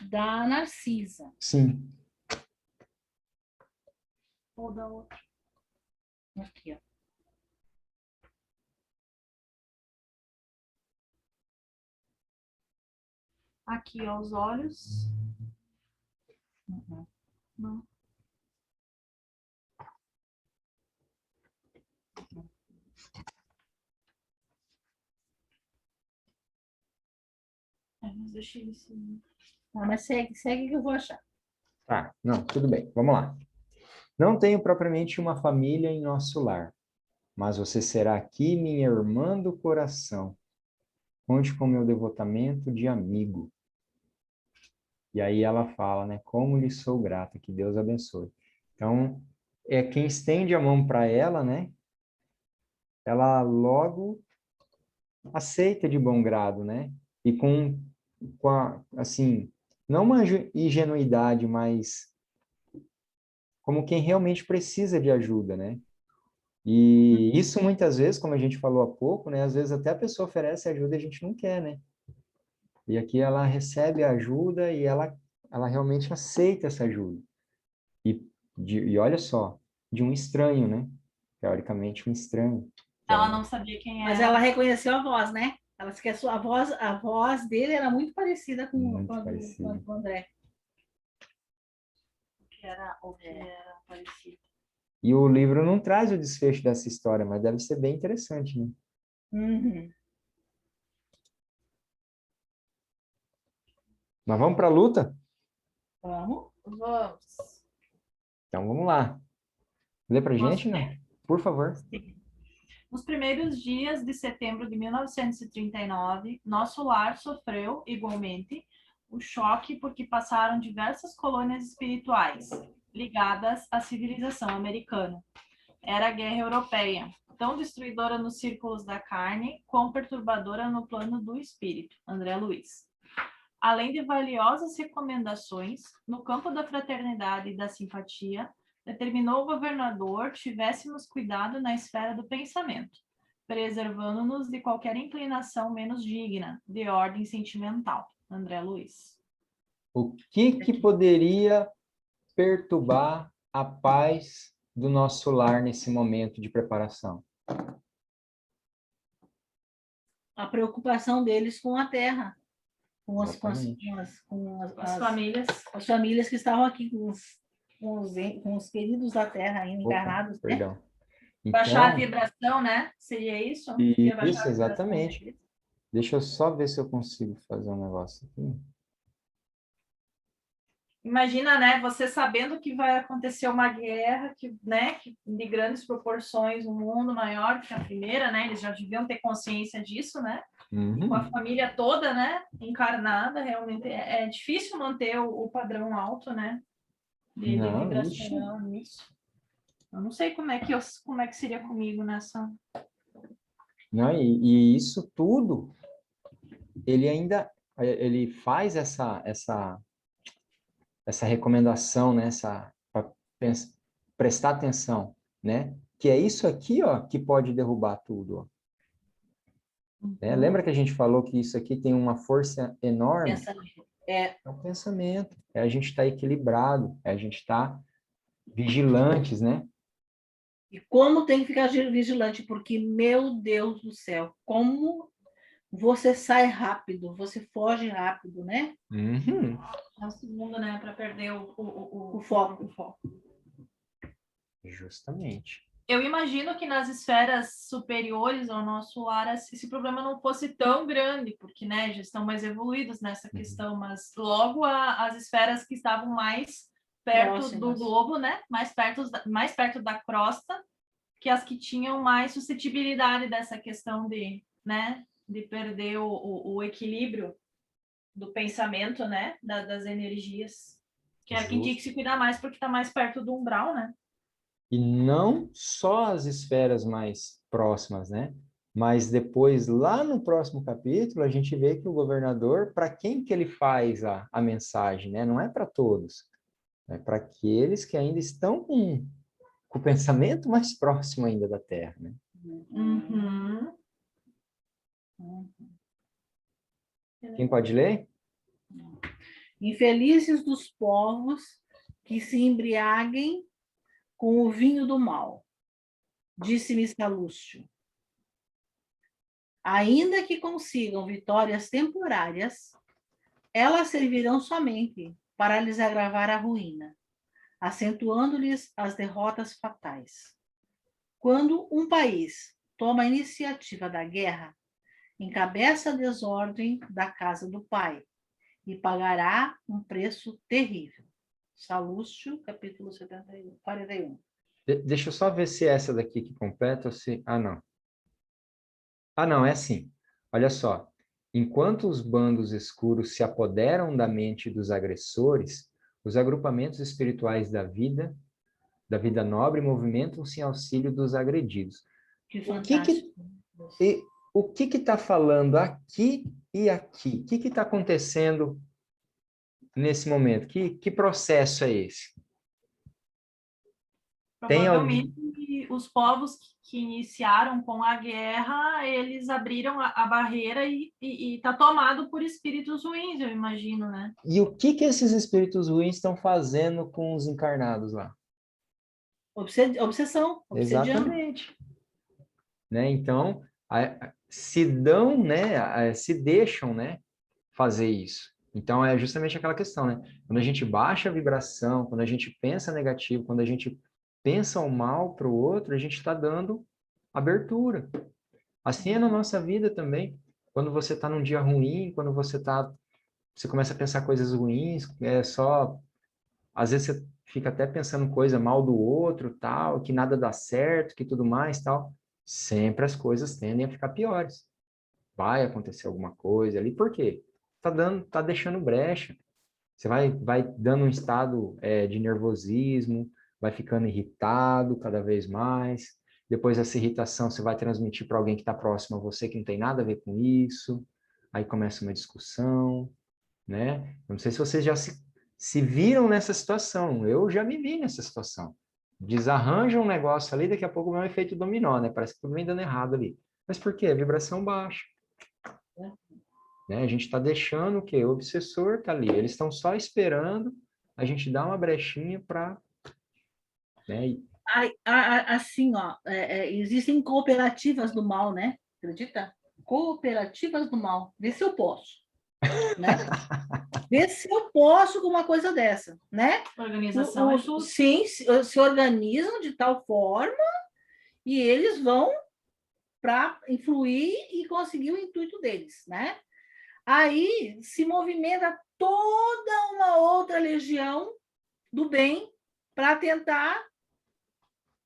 C: da Narcisa.
A: Sim.
B: Ou da outra.
C: Aqui, ó.
B: Aqui, ó, os olhos.
C: Uhum.
B: Não. Mas deixa ele sim.
C: Mas segue que eu vou achar.
A: Tá, não, tudo bem. Vamos lá. Não tenho propriamente uma família em nosso lar, mas você será aqui minha irmã do coração. Conte com meu devotamento de amigo. E aí ela fala, né? Como lhe sou grata, que Deus abençoe. Então, quem estende a mão para ela, né? Ela logo aceita de bom grado, né? E assim, não uma ingenuidade, mas como quem realmente precisa de ajuda, né? E isso muitas vezes, como a gente falou há pouco, né? Às vezes até a pessoa oferece ajuda e a gente não quer, né? E aqui ela recebe a ajuda e ela realmente aceita essa ajuda. E olha só, de um estranho, né? Teoricamente um estranho.
B: Ela não sabia quem
C: Mas
B: era.
C: ela reconheceu a voz, né? Ela disse que a voz dele era muito parecida com
A: Muito
C: a
A: parecido.
C: do André.
B: O que era parecido.
A: E o livro não traz o desfecho dessa história, mas deve ser bem interessante, né?
C: Uhum.
A: Mas vamos para a luta?
C: Vamos.
B: Vamos.
A: Então vamos lá. Lê pra
B: Posso
A: gente, não?
B: ler?
A: Por favor.
B: Sim. Nos primeiros dias de setembro de 1939, nosso lar sofreu, igualmente, o choque porque passaram diversas colônias espirituais ligadas à civilização americana. Era a guerra europeia, tão destruidora nos círculos da carne, quão perturbadora no plano do espírito. André Luiz. Além de valiosas recomendações, no campo da fraternidade e da simpatia, determinou o governador tivéssemos cuidado na esfera do pensamento, preservando-nos de qualquer inclinação menos digna, de ordem sentimental. André Luiz.
A: O que poderia perturbar a paz do nosso lar nesse momento de preparação?
C: A preocupação deles com a terra,
A: Exatamente.
C: as famílias que estavam aqui com os queridos da terra ainda
A: Opa,
C: encarnados, né?
A: perdão.
B: Baixar a
A: Então,
B: vibração, né? Seria isso? Ia baixar
A: isso,
B: a vibração
A: exatamente.
B: deles.
A: Deixa eu só ver se eu consigo fazer um negócio aqui.
B: Imagina, né, você sabendo que vai acontecer uma guerra que, né, de grandes proporções, um mundo maior que a primeira, né? Eles já deviam ter consciência disso, né? E com a família toda, né, encarnada, realmente é difícil manter o padrão alto, né? De
A: Não,
B: vibracional nisso. Eu não sei como é que seria comigo nessa.
A: não, e isso tudo, ele faz essa recomendação, né? Pra prestar atenção, né? Que é isso aqui, ó, que pode derrubar tudo, ó. Né? Lembra que a gente falou que isso aqui tem uma força enorme?
C: Pensamento. É
A: É o pensamento, é a gente estar equilibrado, é a gente estar vigilantes, né?
C: E como tem que ficar vigilante, porque, meu Deus do céu, como você sai rápido, você foge rápido, né?
A: Uhum.
B: Um segundo, né, para perder
C: O foco.
B: o foco.
A: Justamente.
B: Eu imagino que nas esferas superiores ao nosso lar esse problema não fosse tão grande, porque, né, já estão mais evoluídos nessa questão, mas logo as esferas que estavam mais perto
C: Próximas.
B: do globo, né, mais perto da crosta, que as que tinham mais suscetibilidade dessa questão de, né, de perder o equilíbrio do pensamento, né, das energias, que era quem tinha que se cuidar mais porque está mais perto do umbral, né?
A: E não só as esferas mais próximas, né? Mas depois, lá no próximo capítulo, a gente vê que o governador, para quem que ele faz a mensagem, né? Não é para todos, é para aqueles que ainda estão com o pensamento mais próximo ainda da Terra, né?
B: Uhum.
A: Quem pode ler?
C: Infelizes dos povos que se embriaguem com o vinho do mal, disse-me Salúcio. Ainda que consigam vitórias temporárias, elas servirão somente para lhes agravar a ruína, acentuando-lhes as derrotas fatais. Quando um país toma a iniciativa da guerra, encabeça a desordem da casa do pai e pagará um preço terrível. Salúcio, capítulo 41.
A: Deixa eu só ver se é essa daqui que completa ou se... Ah, não. Ah, não, é assim. Olha só. Enquanto os bandos escuros se apoderam da mente dos agressores, os agrupamentos espirituais da vida nobre, movimentam-se em auxílio dos agredidos.
C: Que
A: O que
C: fantástico.
A: o que está falando aqui e aqui? O que está acontecendo nesse momento? Que processo é esse? Tem alguém...
B: Provavelmente os povos que iniciaram com a guerra, eles abriram a barreira e está tomado por espíritos ruins, eu imagino, né?
A: E o que esses espíritos ruins estão fazendo com os encarnados lá?
C: Obsessão, obsediando.
A: Exatamente. Né? Então, se dão, né? Se deixam, né? Fazer isso. Então, é justamente aquela questão, né? Quando a gente baixa a vibração, quando a gente pensa negativo, quando a gente pensa o mal para o outro, a gente está dando abertura. Assim é na nossa vida também. Quando você está num dia ruim, quando você começa a pensar coisas ruins, às vezes você fica até pensando coisa mal do outro, tal, que nada dá certo, que tudo mais, tal. Sempre as coisas tendem a ficar piores. Vai acontecer alguma coisa ali. Por quê? Tá deixando brecha. Você vai dando um estado de nervosismo, vai ficando irritado cada vez mais. Depois essa irritação você vai transmitir para alguém que está próximo a você, que não tem nada a ver com isso. Aí começa uma discussão, né? Eu não sei se vocês já se viram nessa situação. Eu já me vi nessa situação. Desarranja um negócio ali, daqui a pouco vai um efeito dominó, né? Parece que tudo vem dando errado ali. Mas por quê? A vibração baixa. Né? A gente está deixando o quê? O obsessor está ali. Eles estão só esperando a gente dar uma brechinha para... Né?
C: Assim, ó, existem cooperativas do mal, né? Acredita? Cooperativas do mal. Vê se eu posso, né? Vê se eu posso com uma coisa dessa, né?
B: Organização é tudo.
C: Sim, se organizam de tal forma e eles vão para influir e conseguir o intuito deles, né? Aí se movimenta toda uma outra legião do bem para tentar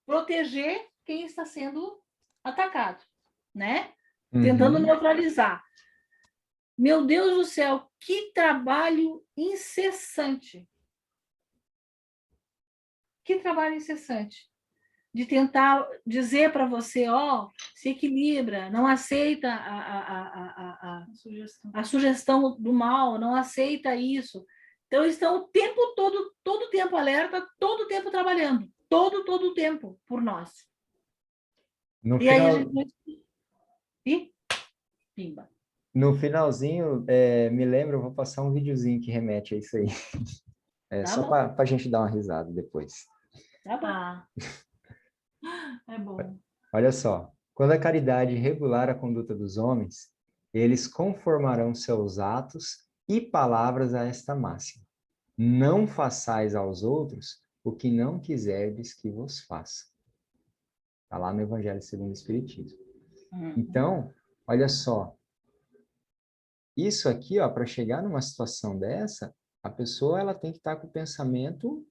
C: proteger quem está sendo atacado, né? Tentando neutralizar. Meu Deus do céu, que trabalho incessante. Que trabalho incessante. De tentar dizer para você, ó, se equilibra, não aceita a sugestão do mal, não aceita isso. Então, eles estão o tempo todo o tempo alerta, todo o tempo trabalhando, todo o tempo por nós.
A: No
C: E aí a
A: final,
C: gente... E? Pimba.
A: no finalzinho, me lembra, eu vou passar um videozinho que remete a isso aí.
C: Tá
A: Só
C: bom,
A: para a gente dar uma risada depois.
C: tá bom.
B: Ah, é bom.
A: Olha só. Quando a caridade regular a conduta dos homens, eles conformarão seus atos e palavras a esta máxima. Não façais aos outros o que não quiserdes que vos façam. Está lá no Evangelho segundo o Espiritismo. Então, olha só. Isso aqui, ó, para chegar numa situação dessa, a pessoa ela tem que estar com o pensamento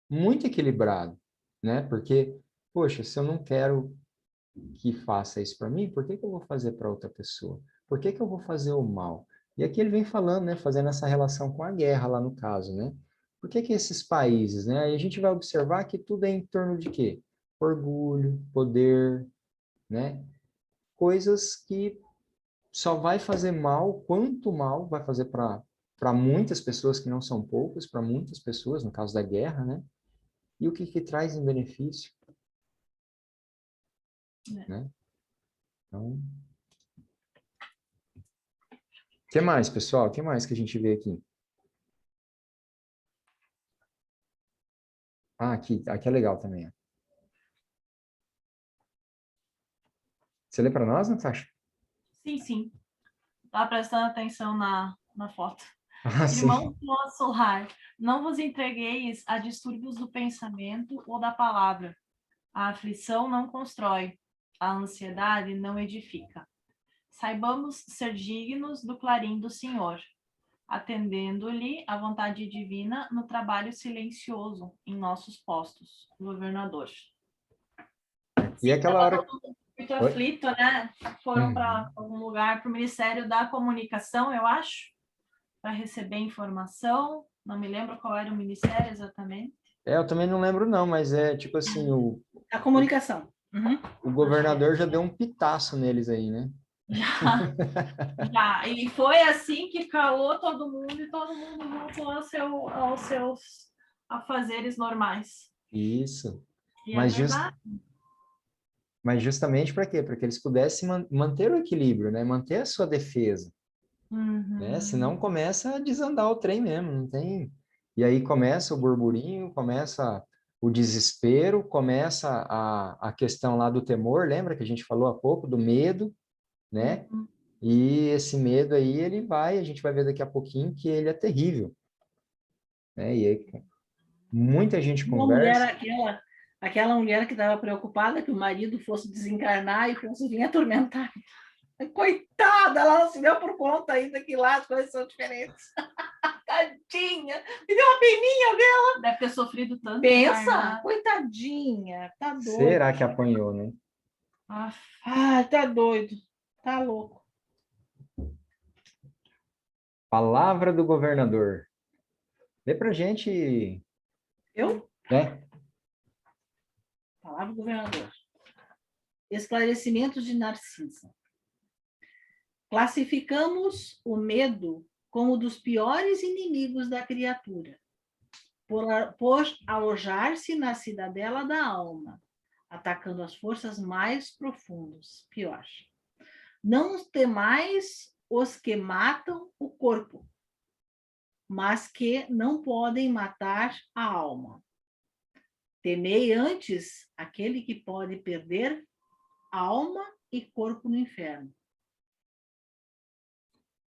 A: muito equilibrado, né? Porque, poxa, se eu não quero que faça isso para mim, por que que eu vou fazer para outra pessoa? Por que que eu vou fazer o mal? E aqui ele vem falando, né, fazendo essa relação com a guerra lá no caso, né? Por que que esses países, né? Aí a gente vai observar que tudo é em torno de quê? Orgulho, poder, né? Coisas que só vai fazer mal, quanto mal vai fazer para muitas pessoas que não são poucas, para muitas pessoas, no caso da guerra, né? E o que que traz em benefício, né? Então, o que mais, pessoal? O que mais que a gente vê aqui? Ah, aqui é legal também. Ó. Você lê para nós, Natasha?
B: Sim, sim. Estava prestando atenção na foto.
A: Ah, sim.
B: Irmãos do nosso lar, não vos entregueis a distúrbios do pensamento ou da palavra. A aflição não constrói, a ansiedade não edifica. Saibamos ser dignos do clarim do Senhor, atendendo-lhe a vontade divina no trabalho silencioso em nossos postos. Governador.
A: E
B: Sim,
A: aquela
B: estava
A: hora...
B: todo mundo muito
A: Oi?
B: aflito, né? Foram para
A: Uhum.
B: algum lugar, para o Ministério da Comunicação, eu acho, para receber informação. Não me lembro qual era o ministério exatamente.
A: Eu também não lembro não, mas é tipo assim,
C: A comunicação.
A: o governador já deu um pitaço neles aí, né?
B: Já, já. E foi assim que calou todo mundo e todo mundo voltou aos seus afazeres normais.
A: Isso.
B: E é
A: Mas,
B: verdade.
A: mas justamente para quê? Para que eles pudessem manter o equilíbrio, né? Manter a sua defesa, né?
B: Uhum.
A: Senão começa a desandar o trem mesmo, não tem... E aí começa o burburinho, começa o desespero, começa a questão lá do temor, lembra que a gente falou há pouco, do medo, né?
B: Uhum.
A: E esse medo aí, a gente vai ver daqui a pouquinho que ele é terrível, né? E aí muita gente
C: Uma mulher,
A: conversa.
C: aquela mulher que estava preocupada que o marido fosse desencarnar e fosse vir atormentar. Coitada, ela não se deu por conta ainda que lá as coisas são diferentes. Tadinha, me deu uma peninha dela.
B: Deve ter sofrido tanto.
C: Pensa, coitadinha, tá doido.
A: Será que apanhou, né?
C: Tá doido, tá louco.
A: Palavra do governador. Lê pra gente,
C: Eu?
A: né?
C: Palavra do governador. Esclarecimentos de Narcisa. Classificamos o medo como um dos piores inimigos da criatura, por alojar-se na cidadela da alma, atacando as forças mais profundas. Pior. Não temais os que matam o corpo, mas que não podem matar a alma. Temei antes aquele que pode perder alma e corpo no inferno.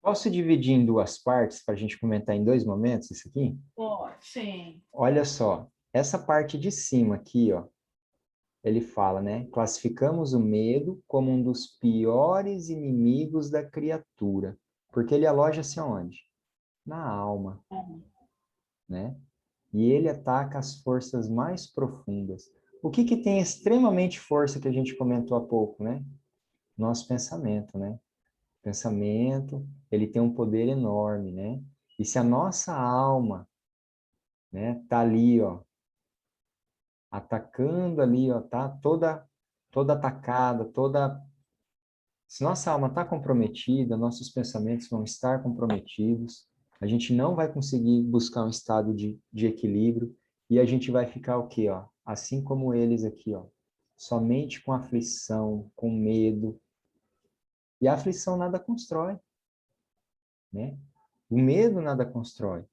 A: Posso dividir em duas partes para a gente comentar em dois momentos isso aqui?
C: Pode, sim.
A: Olha só, essa parte de cima aqui, ó, ele fala, né? Classificamos o medo como um dos piores inimigos da criatura, porque ele aloja-se aonde? Na alma, né? E ele ataca as forças mais profundas. O que que tem extremamente força que a gente comentou há pouco, né? Nosso pensamento, né? Pensamento, ele tem um poder enorme, né? E se a nossa alma, né, tá ali, ó, atacando ali, ó, tá toda atacada, toda. Se nossa alma está comprometida, nossos pensamentos vão estar comprometidos, a gente não vai conseguir buscar um estado de equilíbrio e a gente vai ficar o quê, ó? Assim como eles aqui, ó, somente com aflição, com medo. E a aflição nada constrói, né? O medo nada constrói.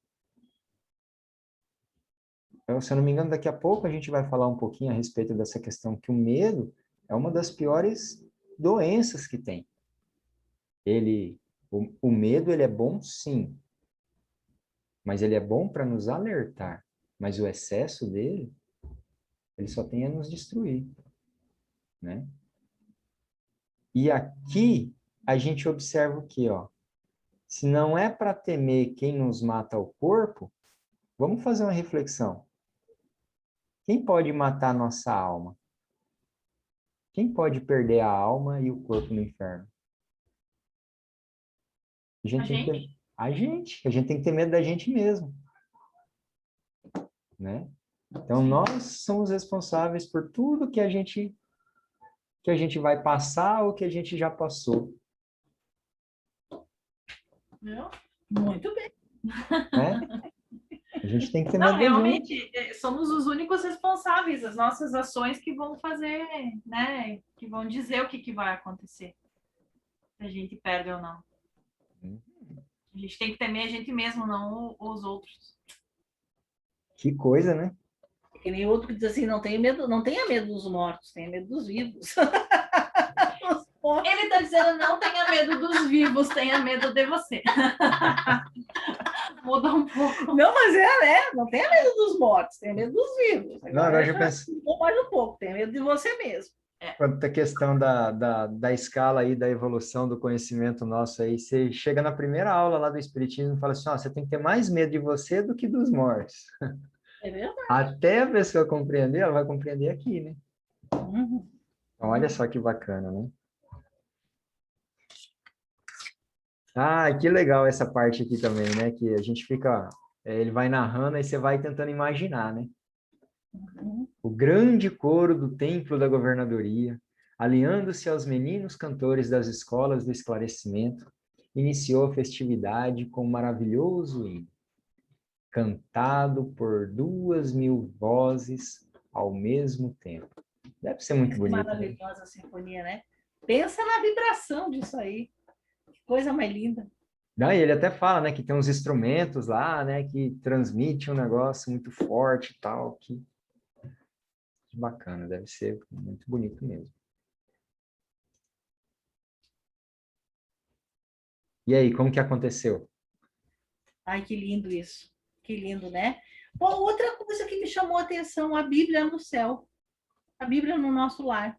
A: Então, se eu não me engano, daqui a pouco a gente vai falar um pouquinho a respeito dessa questão que o medo é uma das piores doenças que tem. O medo, ele é bom, sim, mas ele é bom para nos alertar. Mas o excesso dele, ele só tem a nos destruir, né? E aqui a gente observa o quê, ó? Se não é para temer quem nos mata o corpo, vamos fazer uma reflexão. Quem pode matar a nossa alma? Quem pode perder a alma e o corpo no inferno? A gente tem que ter... A gente tem que ter medo da gente mesmo, né? Então, nós somos responsáveis por tudo que a gente vai passar ou que a gente já passou.
C: Muito bem.
A: Né? A gente tem que ter
B: Não,
A: medo da gente.
B: realmente, somos os únicos responsáveis, as nossas ações que vão fazer, né? Que vão dizer o que vai acontecer. Se a gente perde ou não. A gente tem que temer a gente mesmo, não os outros.
A: Que coisa, né?
C: É que nem outro que diz assim, não tenha medo dos mortos, tenha medo dos vivos.
B: Ele está dizendo, não tenha medo dos vivos, tenha medo de você. Muda um pouco.
C: Não, mas né? Não tenha medo dos mortos, tenha medo dos vivos.
A: Agora eu penso...
C: mais um pouco, tenha medo de você mesmo.
A: Quanto à questão da escala aí, da evolução do conhecimento nosso aí, você chega na primeira aula lá do Espiritismo e fala assim, ó, você tem que ter mais medo de você do que dos mortos.
C: É verdade.
A: Até a pessoa compreender, ela vai compreender aqui, né?
C: Uhum.
A: Então, olha só que bacana, né? Ah, que legal essa parte aqui também, né? Que a gente fica... ele vai narrando e você vai tentando imaginar, né? O grande coro do templo da governadoria, aliando-se aos meninos cantores das escolas do esclarecimento, iniciou a festividade com um maravilhoso hino, cantado por 2.000 vozes ao mesmo tempo. Deve ser muito bonito.
C: Maravilhosa a sinfonia, né? Pensa na vibração disso aí. Que coisa mais linda.
A: Não, e ele até fala, né, que tem uns instrumentos lá, né, que transmite um negócio muito forte e tal, que bacana, deve ser muito bonito mesmo. E aí, como que aconteceu?
C: Ai, que lindo isso. Que lindo, né? Bom, outra coisa que me chamou a atenção, a Bíblia no céu. A Bíblia no nosso lar.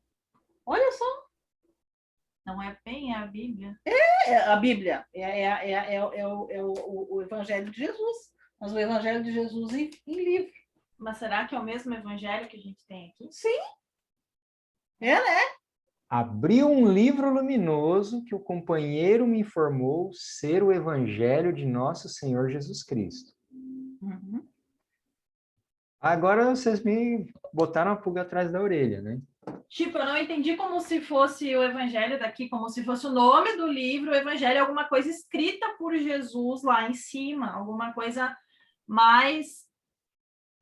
C: Olha só,
B: Não é bem a Bíblia.
C: a Bíblia é o Evangelho de Jesus. Mas o Evangelho de Jesus em livro.
B: Mas será que é o mesmo evangelho que a gente tem aqui?
C: Sim. É, né?
A: Abriu um livro luminoso que o companheiro me informou ser o Evangelho de nosso Senhor Jesus Cristo.
C: Uhum.
A: Agora vocês me botaram a pulga atrás da orelha, né?
B: Tipo, eu não entendi como se fosse o evangelho daqui, como se fosse o nome do livro, o evangelho é alguma coisa escrita por Jesus lá em cima, alguma coisa mais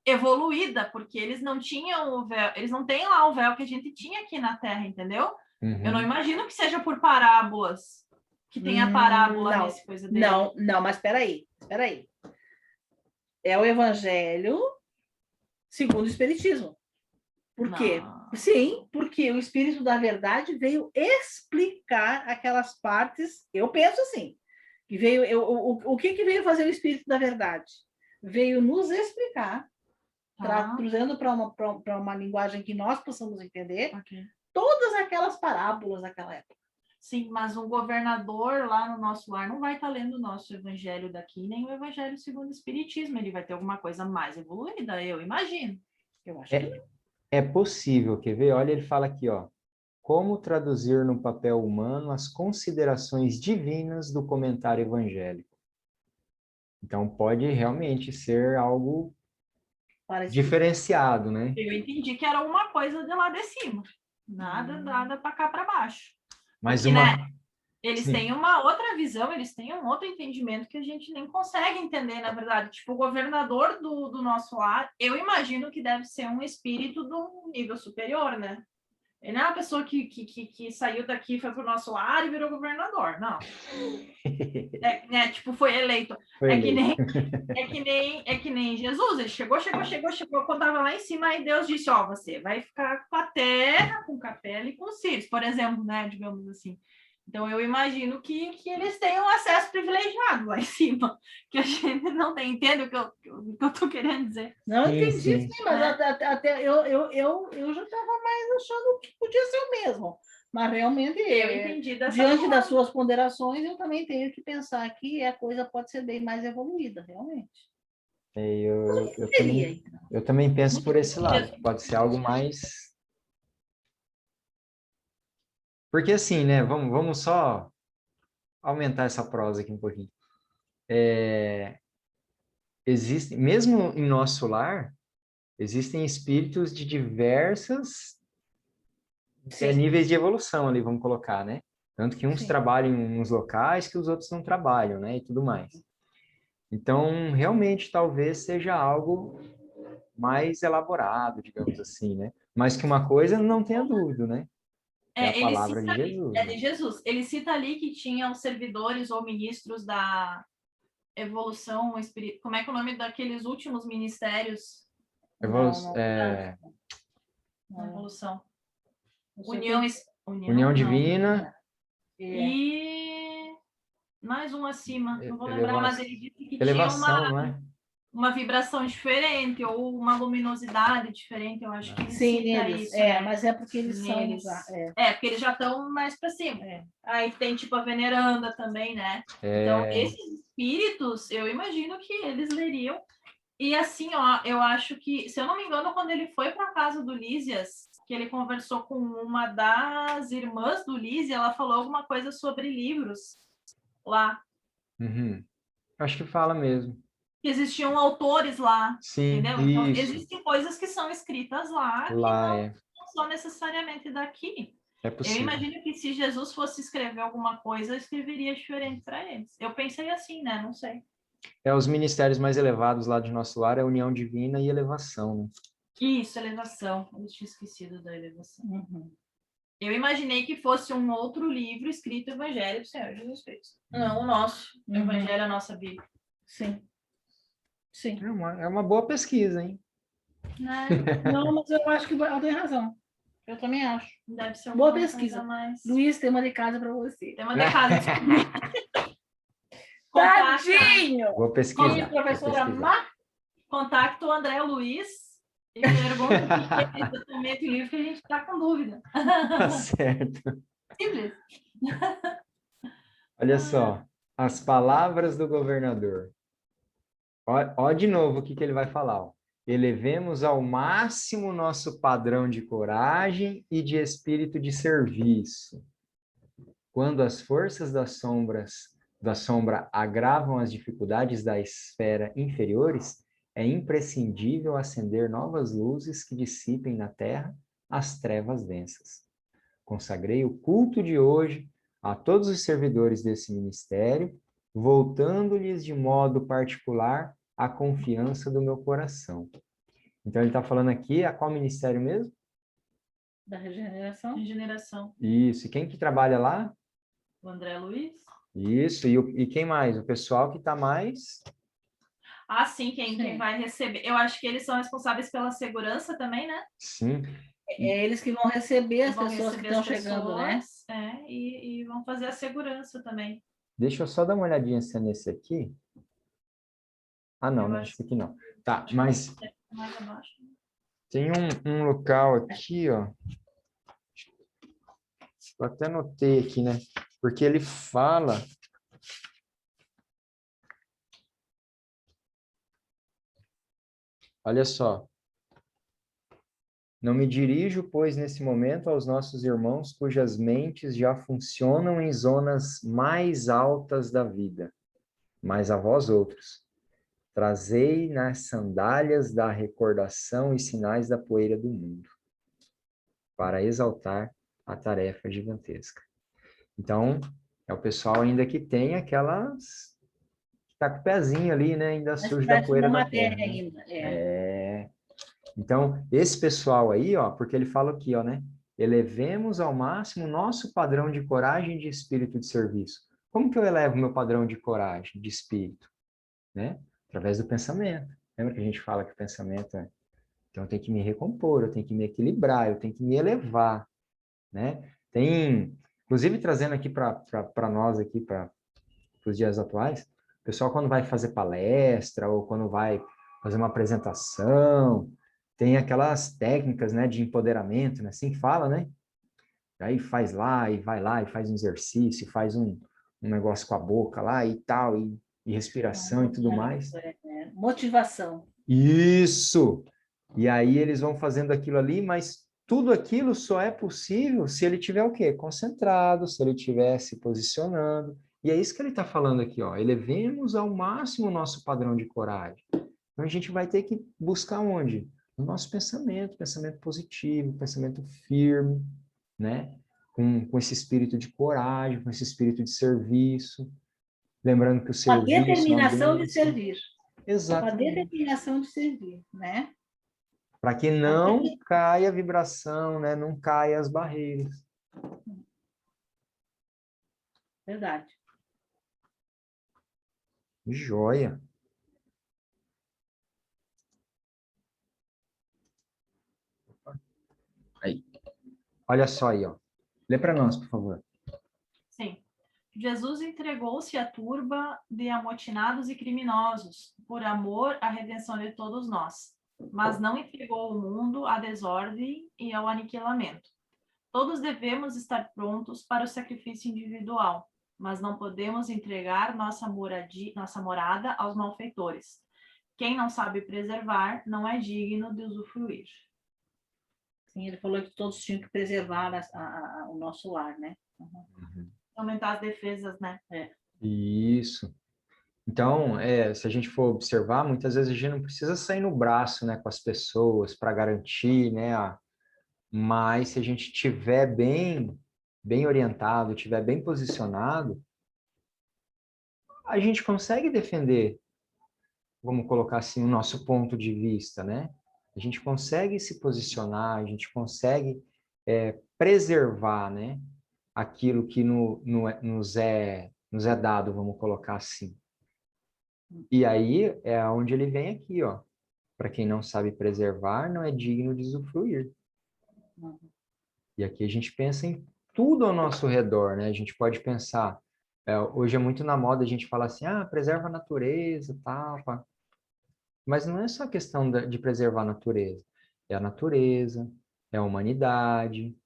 B: evoluída, porque eles não tinham o véu, eles não têm lá o véu que a gente tinha aqui na Terra, entendeu? Eu não imagino que seja por parábolas, que tenha parábola nesse coisa dele.
C: Não, mas espera aí. É o Evangelho segundo o Espiritismo. Por quê? Sim, porque o Espírito da Verdade veio explicar aquelas partes, eu penso assim, que veio, o que veio fazer o Espírito da Verdade? Veio nos explicar, trazendo para uma linguagem que nós possamos entender, todas aquelas parábolas daquela época.
B: Sim, mas um governador lá no nosso lar não vai estar lendo o nosso evangelho daqui, nem o evangelho segundo o Espiritismo. Ele vai ter alguma coisa mais evoluída, eu imagino.
C: Eu acho que não.
A: É possível, quer ver? Olha, ele fala aqui, ó. Como traduzir no papel humano as considerações divinas do comentário evangélico. Então, pode realmente ser algo diferenciado, né?
B: Eu entendi que era uma coisa de lá de cima. Nada para cá para baixo.
A: Mas
B: porque,
A: uma...
B: né, eles
A: Sim.
B: têm uma outra visão, eles têm um outro entendimento que a gente nem consegue entender, na verdade. Tipo, o governador do nosso lar, eu imagino que deve ser um espírito do nível superior, né? Ele não é uma pessoa que saiu daqui, foi pro nosso lar e virou governador, não. Tipo, foi eleito. É que nem Jesus, ele chegou, quando estava lá em cima, aí Deus disse, ó, você vai ficar com a terra, com capela e com os filhos, por exemplo, né, digamos assim. Então, eu imagino que eles tenham acesso privilegiado lá em cima, que a gente não tem. Entende o que eu tô querendo dizer?
C: Não entendi, sim, mas até eu já estava mais achando que podia ser o mesmo. Mas realmente,
B: eu entendi
C: diante
B: forma.
C: das suas ponderações, eu também tenho que pensar que a coisa pode ser bem mais evoluída, realmente.
A: Eu também penso por esse lado. Pode ser algo mais... Porque assim, né? Vamos só aumentar essa prosa aqui um pouquinho. Existe, mesmo em nosso lar, existem espíritos de diversas níveis de evolução ali, vamos colocar, né? Tanto que uns trabalham em uns locais que os outros não trabalham, né? E tudo mais. Então, realmente, talvez seja algo mais elaborado, digamos assim, né? Mas que uma coisa não tenha dúvida, né? É a palavra de Jesus.
B: É de Jesus. Ele cita ali que tinham servidores ou ministros da evolução espiritual. Como é que é o nome daqueles últimos ministérios? Evolução.
A: União Divina.
B: E mais um acima. Não vou lembrar, mas ele disse que
A: elevação,
B: tinha uma vibração diferente ou uma luminosidade diferente, eu acho que
C: sim, neles.
B: Isso, né?
C: Mas é porque eles
B: neles.
C: são...
B: porque eles já estão mais para cima. Aí tem tipo a veneranda também, né? Então, esses espíritos, eu imagino que eles leriam. E assim, ó, eu acho que, se eu não me engano, quando ele foi para a casa do Lísias, que ele conversou com uma das irmãs do Lísias, ela falou alguma coisa sobre livros lá.
A: Acho que fala mesmo.
B: Que existiam autores lá,
A: sim,
B: entendeu?
A: Isso.
B: Então, existem coisas que são escritas lá que não são necessariamente daqui.
A: É possível.
B: Eu imagino que se Jesus fosse escrever alguma coisa, eu escreveria diferente para eles. Eu pensei assim, né? Não sei.
A: Os ministérios mais elevados lá de nosso lar é a união divina e elevação, né?
B: Isso, elevação. Eu tinha esquecido da elevação. Eu imaginei que fosse um outro livro escrito Evangelho do Senhor Jesus Cristo. Não, o nosso. O Evangelho, a nossa Bíblia.
C: Sim.
A: É uma boa pesquisa, hein?
C: Não, mas eu acho que ela tem razão. Eu também acho.
B: Deve ser uma
C: boa pesquisa.
B: Mais...
C: Luiz, tema de casa para você.
B: Tema de casa.
C: Tadinho!
A: Vou pesquisar.
C: Professora Má.
B: Contacta o André Luiz e pergunta exatamente o livro que a gente está com dúvida.
A: Tá certo.
B: Simples.
A: Olha só, as palavras do governador. Ó de novo o que ele vai falar. Ó. Elevemos ao máximo nosso padrão de coragem e de espírito de serviço. Quando as forças da sombra agravam as dificuldades da esfera inferiores, é imprescindível acender novas luzes que dissipem na terra as trevas densas. Consagrei o culto de hoje a todos os servidores desse ministério, voltando-lhes de modo particular a confiança do meu coração. Então, ele está falando aqui, a qual ministério mesmo?
C: Da regeneração.
B: Regeneração.
A: Isso, e quem que trabalha lá?
B: O André Luiz.
A: Isso, e quem mais? O pessoal que está mais...
B: Ah, sim, quem vai receber. Eu acho que eles são responsáveis pela segurança também, né?
A: Sim.
C: É eles que vão receber as
B: Vão
C: pessoas que
B: receber
C: estão
B: as
C: chegando, né?
B: pessoas, e vão fazer a segurança também.
A: Deixa eu só dar uma olhadinha se é nesse aqui. Ah, não,
B: Eu
A: né?
B: acho
A: Esse aqui não. Tá, mas
B: mais abaixo.
A: tem um local aqui, ó. Eu até anotei aqui, né? Porque ele fala... Olha só. Não me dirijo, pois, nesse momento aos nossos irmãos cujas mentes já funcionam em zonas mais altas da vida, mas a vós outros. Trazei nas sandálias da recordação e sinais da poeira do mundo, para exaltar a tarefa gigantesca. Então, é o pessoal ainda que tem aquelas... Está com o pezinho ali, né? Ainda sujo da poeira da terra. Né?
C: Ainda.
A: Então, esse pessoal aí, ó, porque ele fala aqui, ó, né? Elevemos ao máximo o nosso padrão de coragem e de espírito de serviço. Como que eu elevo meu padrão de coragem, de espírito? Né? Através do pensamento. Lembra que a gente fala que o pensamento é... Então, eu tenho que me recompor, eu tenho que me equilibrar, eu tenho que me elevar, né? Tem, inclusive, trazendo aqui para nós, aqui para os dias atuais, o pessoal quando vai fazer palestra ou quando vai fazer uma apresentação, tem aquelas técnicas, né, de empoderamento, né, assim que fala, né? Aí faz lá, e vai lá, e faz um exercício, faz um negócio com a boca lá e tal, e respiração e tudo mais.
C: Motivação.
A: Isso! E aí eles vão fazendo aquilo ali, mas tudo aquilo só é possível se ele tiver o quê? Concentrado, se ele estiver se posicionando. E é isso que ele está falando aqui, ó. Elevemos ao máximo o nosso padrão de coragem. Então a gente vai ter que buscar onde? No nosso pensamento positivo, pensamento firme, né? Com esse espírito de coragem, com esse espírito de serviço. Lembrando que o serviço...
C: Uma determinação de servir.
A: Exatamente.
C: Uma determinação de servir, né?
A: Para que não caia a vibração, né? Não caia as barreiras.
C: Verdade.
A: Joia. Aí. Olha só aí, ó. Lê para nós, por favor.
B: Sim. Jesus entregou-se à turba de amotinados e criminosos, por amor à redenção de todos nós, mas não entregou o mundo à desordem e ao aniquilamento. Todos devemos estar prontos para o sacrifício individual, mas não podemos entregar nossa morada aos malfeitores. Quem não sabe preservar não é digno de usufruir.
C: Sim, ele falou que todos tinham que preservar o nosso lar, né?
A: Uhum.
B: Aumentar as defesas, né?
A: Isso. Então, se a gente for observar, muitas vezes a gente não precisa sair no braço, né, com as pessoas para garantir, né, mas se a gente tiver bem orientado, tiver bem posicionado, a gente consegue defender, vamos colocar assim, o nosso ponto de vista, né? A gente consegue se posicionar, a gente consegue preservar, né, aquilo que nos é dado, vamos colocar assim. E aí é onde ele vem aqui, ó. Para quem não sabe preservar, não é digno de usufruir. E aqui a gente pensa em tudo ao nosso redor, né? A gente pode pensar, hoje é muito na moda a gente falar assim, preserva a natureza, tal, pá. Mas não é só questão de preservar a natureza. É a natureza, é a humanidade,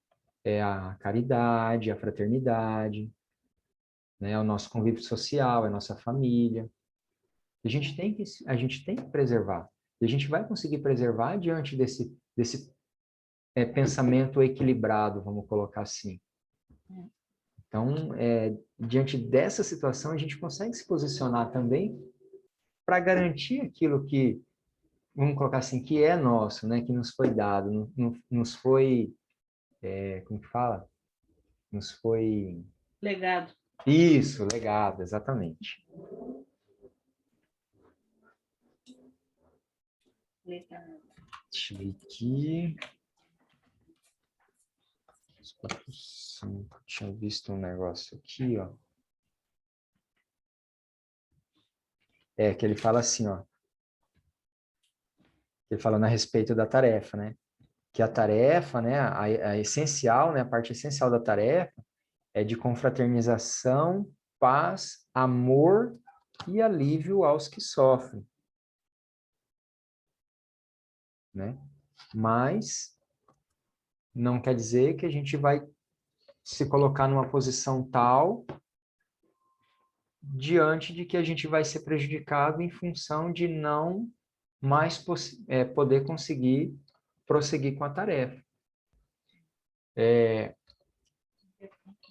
A: é a caridade, a fraternidade, né? É o nosso convívio social, é a nossa família. A gente tem que preservar. E a gente vai conseguir preservar diante desse pensamento equilibrado, vamos colocar assim. Então, diante dessa situação, a gente consegue se posicionar também para garantir aquilo que, vamos colocar assim, que é nosso, né? Que nos foi dado, nos foi, como que fala? Nos foi...
C: Legado.
A: Isso, legado, exatamente.
C: Legado.
A: Deixa eu ver aqui. 4, 5. Tinha visto um negócio aqui, ó. Que ele fala assim, ó. Ele falando a respeito da tarefa, né? Que a tarefa, né, a essencial, né, a parte essencial da tarefa é de confraternização, paz, amor e alívio aos que sofrem, né? Mas não quer dizer que a gente vai se colocar numa posição tal diante de que a gente vai ser prejudicado em função de não mais poder conseguir prosseguir com a tarefa.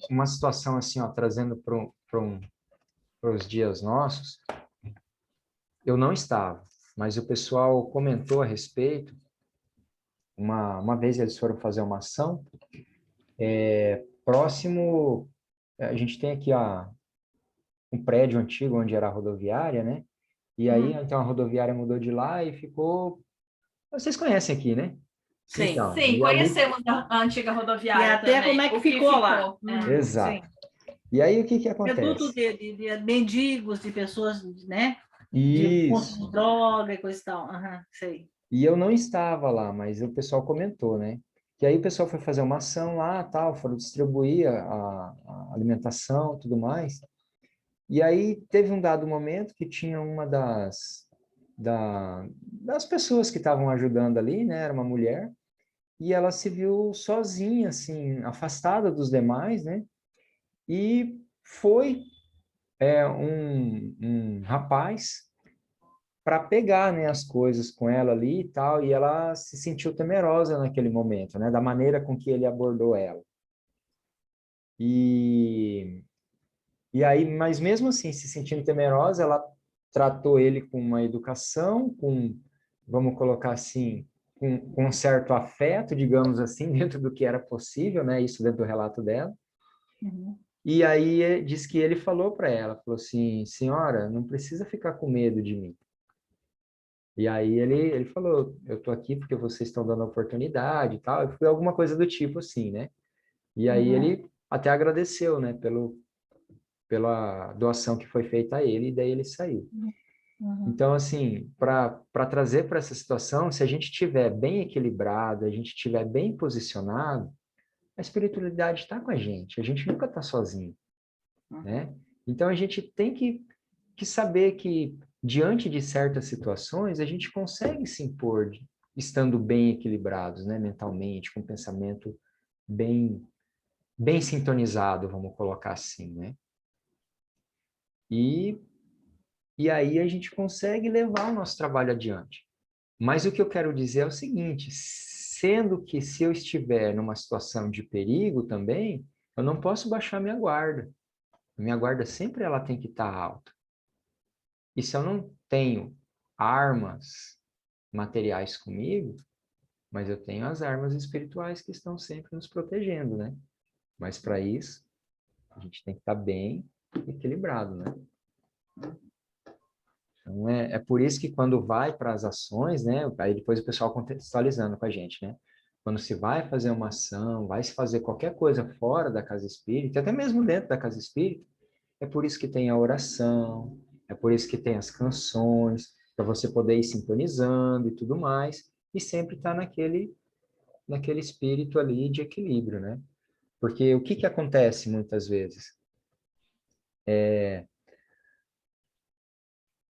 A: Uma situação assim, ó, trazendo para os dias nossos, eu não estava, mas o pessoal comentou a respeito. Uma vez eles foram fazer uma ação, próximo, a gente tem aqui um prédio antigo onde era a rodoviária, né? E aí, então, a rodoviária mudou de lá e ficou... Vocês conhecem aqui, né?
C: Sim.
A: Então,
B: Sim,
A: e ali...
B: conhecemos a antiga
C: E
B: rodoviária
C: até
B: também.
C: como é que
B: O
C: ficou lá.
A: Exato.
C: Sim.
A: E aí, o que
C: Reduto
A: acontece?
C: de mendigos, de pessoas, né? De consumo de
A: Isso.
C: droga e coisa e tal. Sei.
A: E eu não estava lá, mas o pessoal comentou, né? Que aí o pessoal foi fazer uma ação lá, tal, foram distribuir a alimentação, tudo mais. E aí teve um dado momento que tinha uma das pessoas que estavam ajudando ali, né? Era uma mulher, e ela se viu sozinha, assim, afastada dos demais, né? E foi um rapaz para pegar, né, as coisas com ela ali e tal, e ela se sentiu temerosa naquele momento, né, da maneira com que ele abordou ela. E, e aí, mas mesmo assim, se sentindo temerosa, ela tratou ele com uma educação, vamos colocar assim, com um certo afeto, digamos assim, dentro do que era possível, né, isso dentro do relato dela.
C: Uhum.
A: E aí diz que ele falou para ela, falou assim, senhora, não precisa ficar com medo de mim. E aí ele falou, eu tô aqui porque vocês estão dando oportunidade e tal, e foi alguma coisa do tipo assim, né? E aí ele até agradeceu, né, pela doação que foi feita a ele, e daí ele saiu. Então, assim, para trazer para essa situação, se a gente estiver bem equilibrado, a gente estiver bem posicionado, a espiritualidade está com a gente nunca está sozinho, né? Então, a gente tem que saber que, diante de certas situações, a gente consegue se impor, estando bem equilibrados, né, mentalmente, com um pensamento bem sintonizado, vamos colocar assim, né? E, e aí a gente consegue levar o nosso trabalho adiante. Mas o que eu quero dizer é o seguinte, sendo que se eu estiver numa situação de perigo também, eu não posso baixar minha guarda. Minha guarda sempre ela tem que estar alta. E se eu não tenho armas materiais comigo, mas eu tenho as armas espirituais que estão sempre nos protegendo, né? Mas para isso, a gente tem que estar bem equilibrado, né? Então, é por isso que quando vai para as ações, né? Aí depois o pessoal contextualizando com a gente, né? Quando se vai fazer uma ação, vai se fazer qualquer coisa fora da casa espírita, até mesmo dentro da casa espírita, é por isso que tem a oração, é por isso que tem as canções, para você poder ir sintonizando e tudo mais, e sempre estar naquele espírito ali de equilíbrio, né? Porque o que acontece muitas vezes?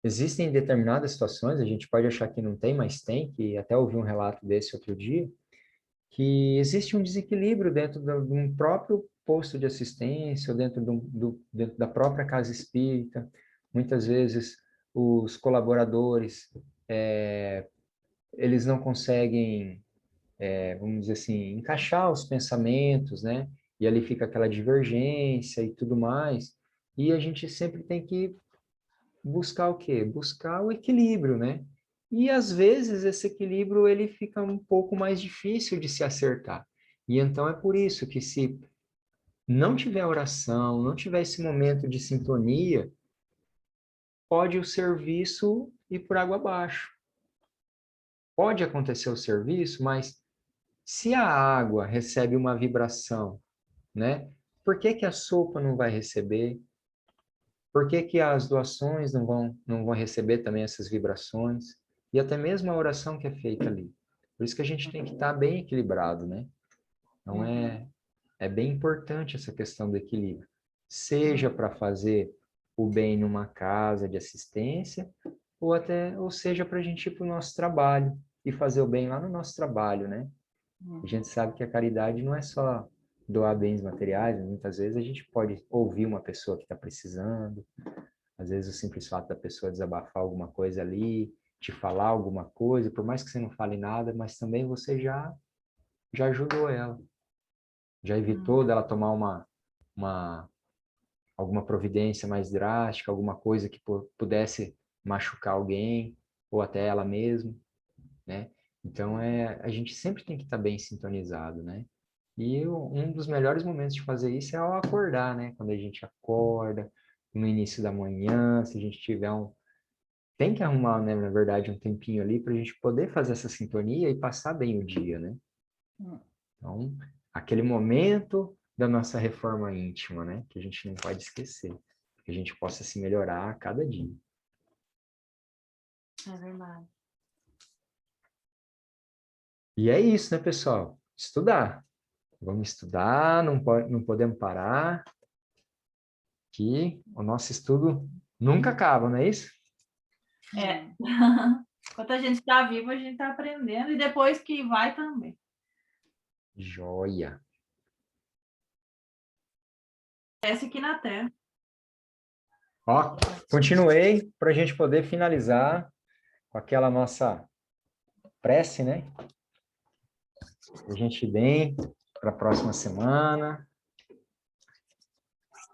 A: existem determinadas situações, a gente pode achar que não tem, mas tem, que até ouvi um relato desse outro dia, que existe um desequilíbrio dentro de um próprio posto de assistência, ou dentro da própria casa espírita. Muitas vezes os colaboradores, eles não conseguem, vamos dizer assim, encaixar os pensamentos, né? E ali fica aquela divergência e tudo mais. E a gente sempre tem que buscar o quê? Buscar o equilíbrio, né? E às vezes esse equilíbrio ele fica um pouco mais difícil de se acertar. E então é por isso que se não tiver oração, não tiver esse momento de sintonia, pode o serviço ir por água abaixo. Pode acontecer o serviço, mas se a água recebe uma vibração, né? Por que que a sopa não vai receber? Por que que as doações não vão receber também essas vibrações? E até mesmo a oração que é feita ali. Por isso que a gente tem que estar bem equilibrado, né? Então é bem importante essa questão do equilíbrio. Seja para fazer o bem numa casa de assistência, ou seja para a gente ir para o nosso trabalho e fazer o bem lá no nosso trabalho, né? A gente sabe que a caridade não é só doar bens materiais, muitas vezes a gente pode ouvir uma pessoa que está precisando, às vezes o simples fato da pessoa desabafar alguma coisa ali, te falar alguma coisa, por mais que você não fale nada, mas também você já ajudou ela, já evitou dela tomar alguma providência mais drástica, alguma coisa que pudesse machucar alguém, ou até ela mesma, né? Então, a gente sempre tem que estar bem sintonizado, né? E um dos melhores momentos de fazer isso é ao acordar, né? Quando a gente acorda, no início da manhã, se a gente tiver tem que arrumar, né, na verdade, um tempinho ali para a gente poder fazer essa sintonia e passar bem o dia, né? Então, aquele momento da nossa reforma íntima, né? Que a gente não pode esquecer. Que a gente possa se melhorar a cada dia.
B: É verdade.
A: E é isso, né, pessoal? Estudar. Vamos estudar, não podemos parar, que o nosso estudo nunca acaba, não é isso?
B: É. Enquanto a gente está vivo, a gente está aprendendo, e depois que vai também.
A: Joia!
B: Esse aqui na Terra.
A: Ó, continuei para a gente poder finalizar com aquela nossa prece, né? A gente ir bem para a próxima semana.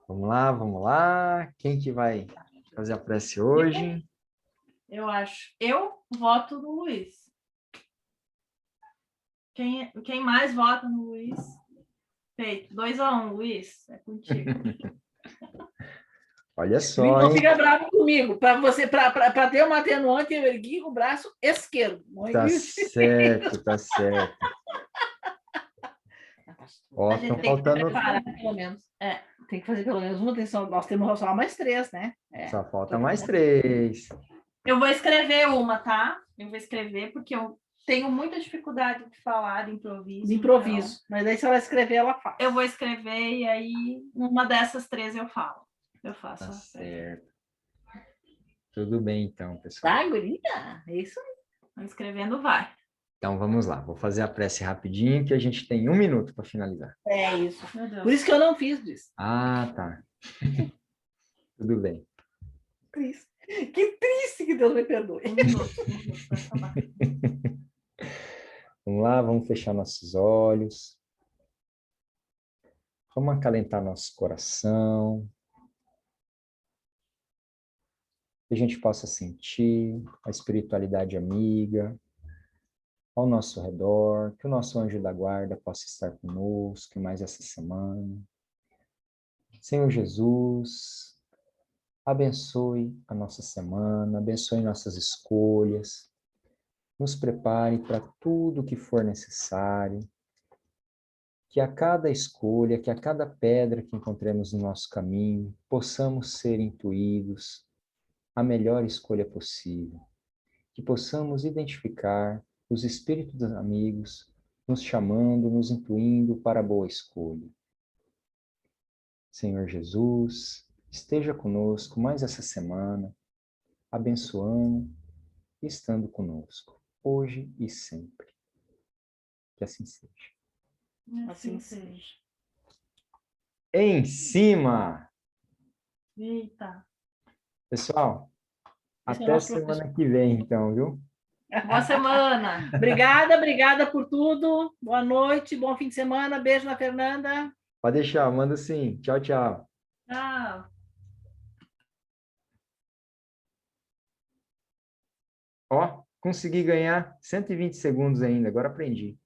A: Vamos lá, vamos lá. Quem que vai fazer a prece hoje?
B: Eu acho. Eu voto no Luiz. Quem mais vota no Luiz? Feito. 2-1, Luiz. É contigo.
A: Olha só,
C: Não
A: hein?
C: fica bravo comigo. Para ter uma atenuante, eu ergui o braço esquerdo. Não
A: Tá
C: ergui
A: certo, tá certo. Ó,
B: A gente
A: estão
B: tem que se
A: faltando...
B: preparar, pelo menos.
C: Tem que fazer pelo menos uma atenção. Nós temos só mais 3, né?
A: Só falta mais 3.
B: Eu vou escrever uma, tá? Eu vou escrever, porque eu tenho muita dificuldade de falar de improviso.
C: De improviso. Então... Mas aí, se ela escrever, ela faz.
B: Eu vou escrever e aí, uma dessas 3 eu falo. Eu faço.
A: Tá certo. Tudo bem, então, pessoal.
C: Tá, guria? É isso aí.
B: Escrevendo vai.
A: Então, vamos lá. Vou fazer a prece rapidinho, que a gente tem 1 minuto para finalizar.
C: É isso. Por isso que eu não fiz disso.
A: Ah, tá. Tudo bem.
C: Triste. Que triste, que Deus me perdoe.
A: Vamos lá, vamos fechar nossos olhos. Vamos acalentar nosso coração. Que a gente possa sentir a espiritualidade amiga ao nosso redor, que o nosso anjo da guarda possa estar conosco mais essa semana. Senhor Jesus, abençoe a nossa semana, abençoe nossas escolhas, nos prepare para tudo que for necessário, que a cada escolha, que a cada pedra que encontremos no nosso caminho, possamos ser intuídos a melhor escolha possível, que possamos identificar os espíritos amigos nos chamando, nos intuindo para a boa escolha. Senhor Jesus, esteja conosco mais essa semana, abençoando, estando conosco, hoje e sempre. Que assim seja.
C: Assim seja.
A: Em cima!
B: Eita.
A: Pessoal,
C: Esse é o
A: até
C: nosso
A: semana que vem, então, viu?
B: Boa semana.
C: Obrigada por tudo. Boa noite, bom fim de semana. Beijo na Fernanda.
A: Pode deixar, manda sim. Tchau, tchau.
B: Tchau.
A: Ó, consegui ganhar 120 segundos ainda, agora aprendi.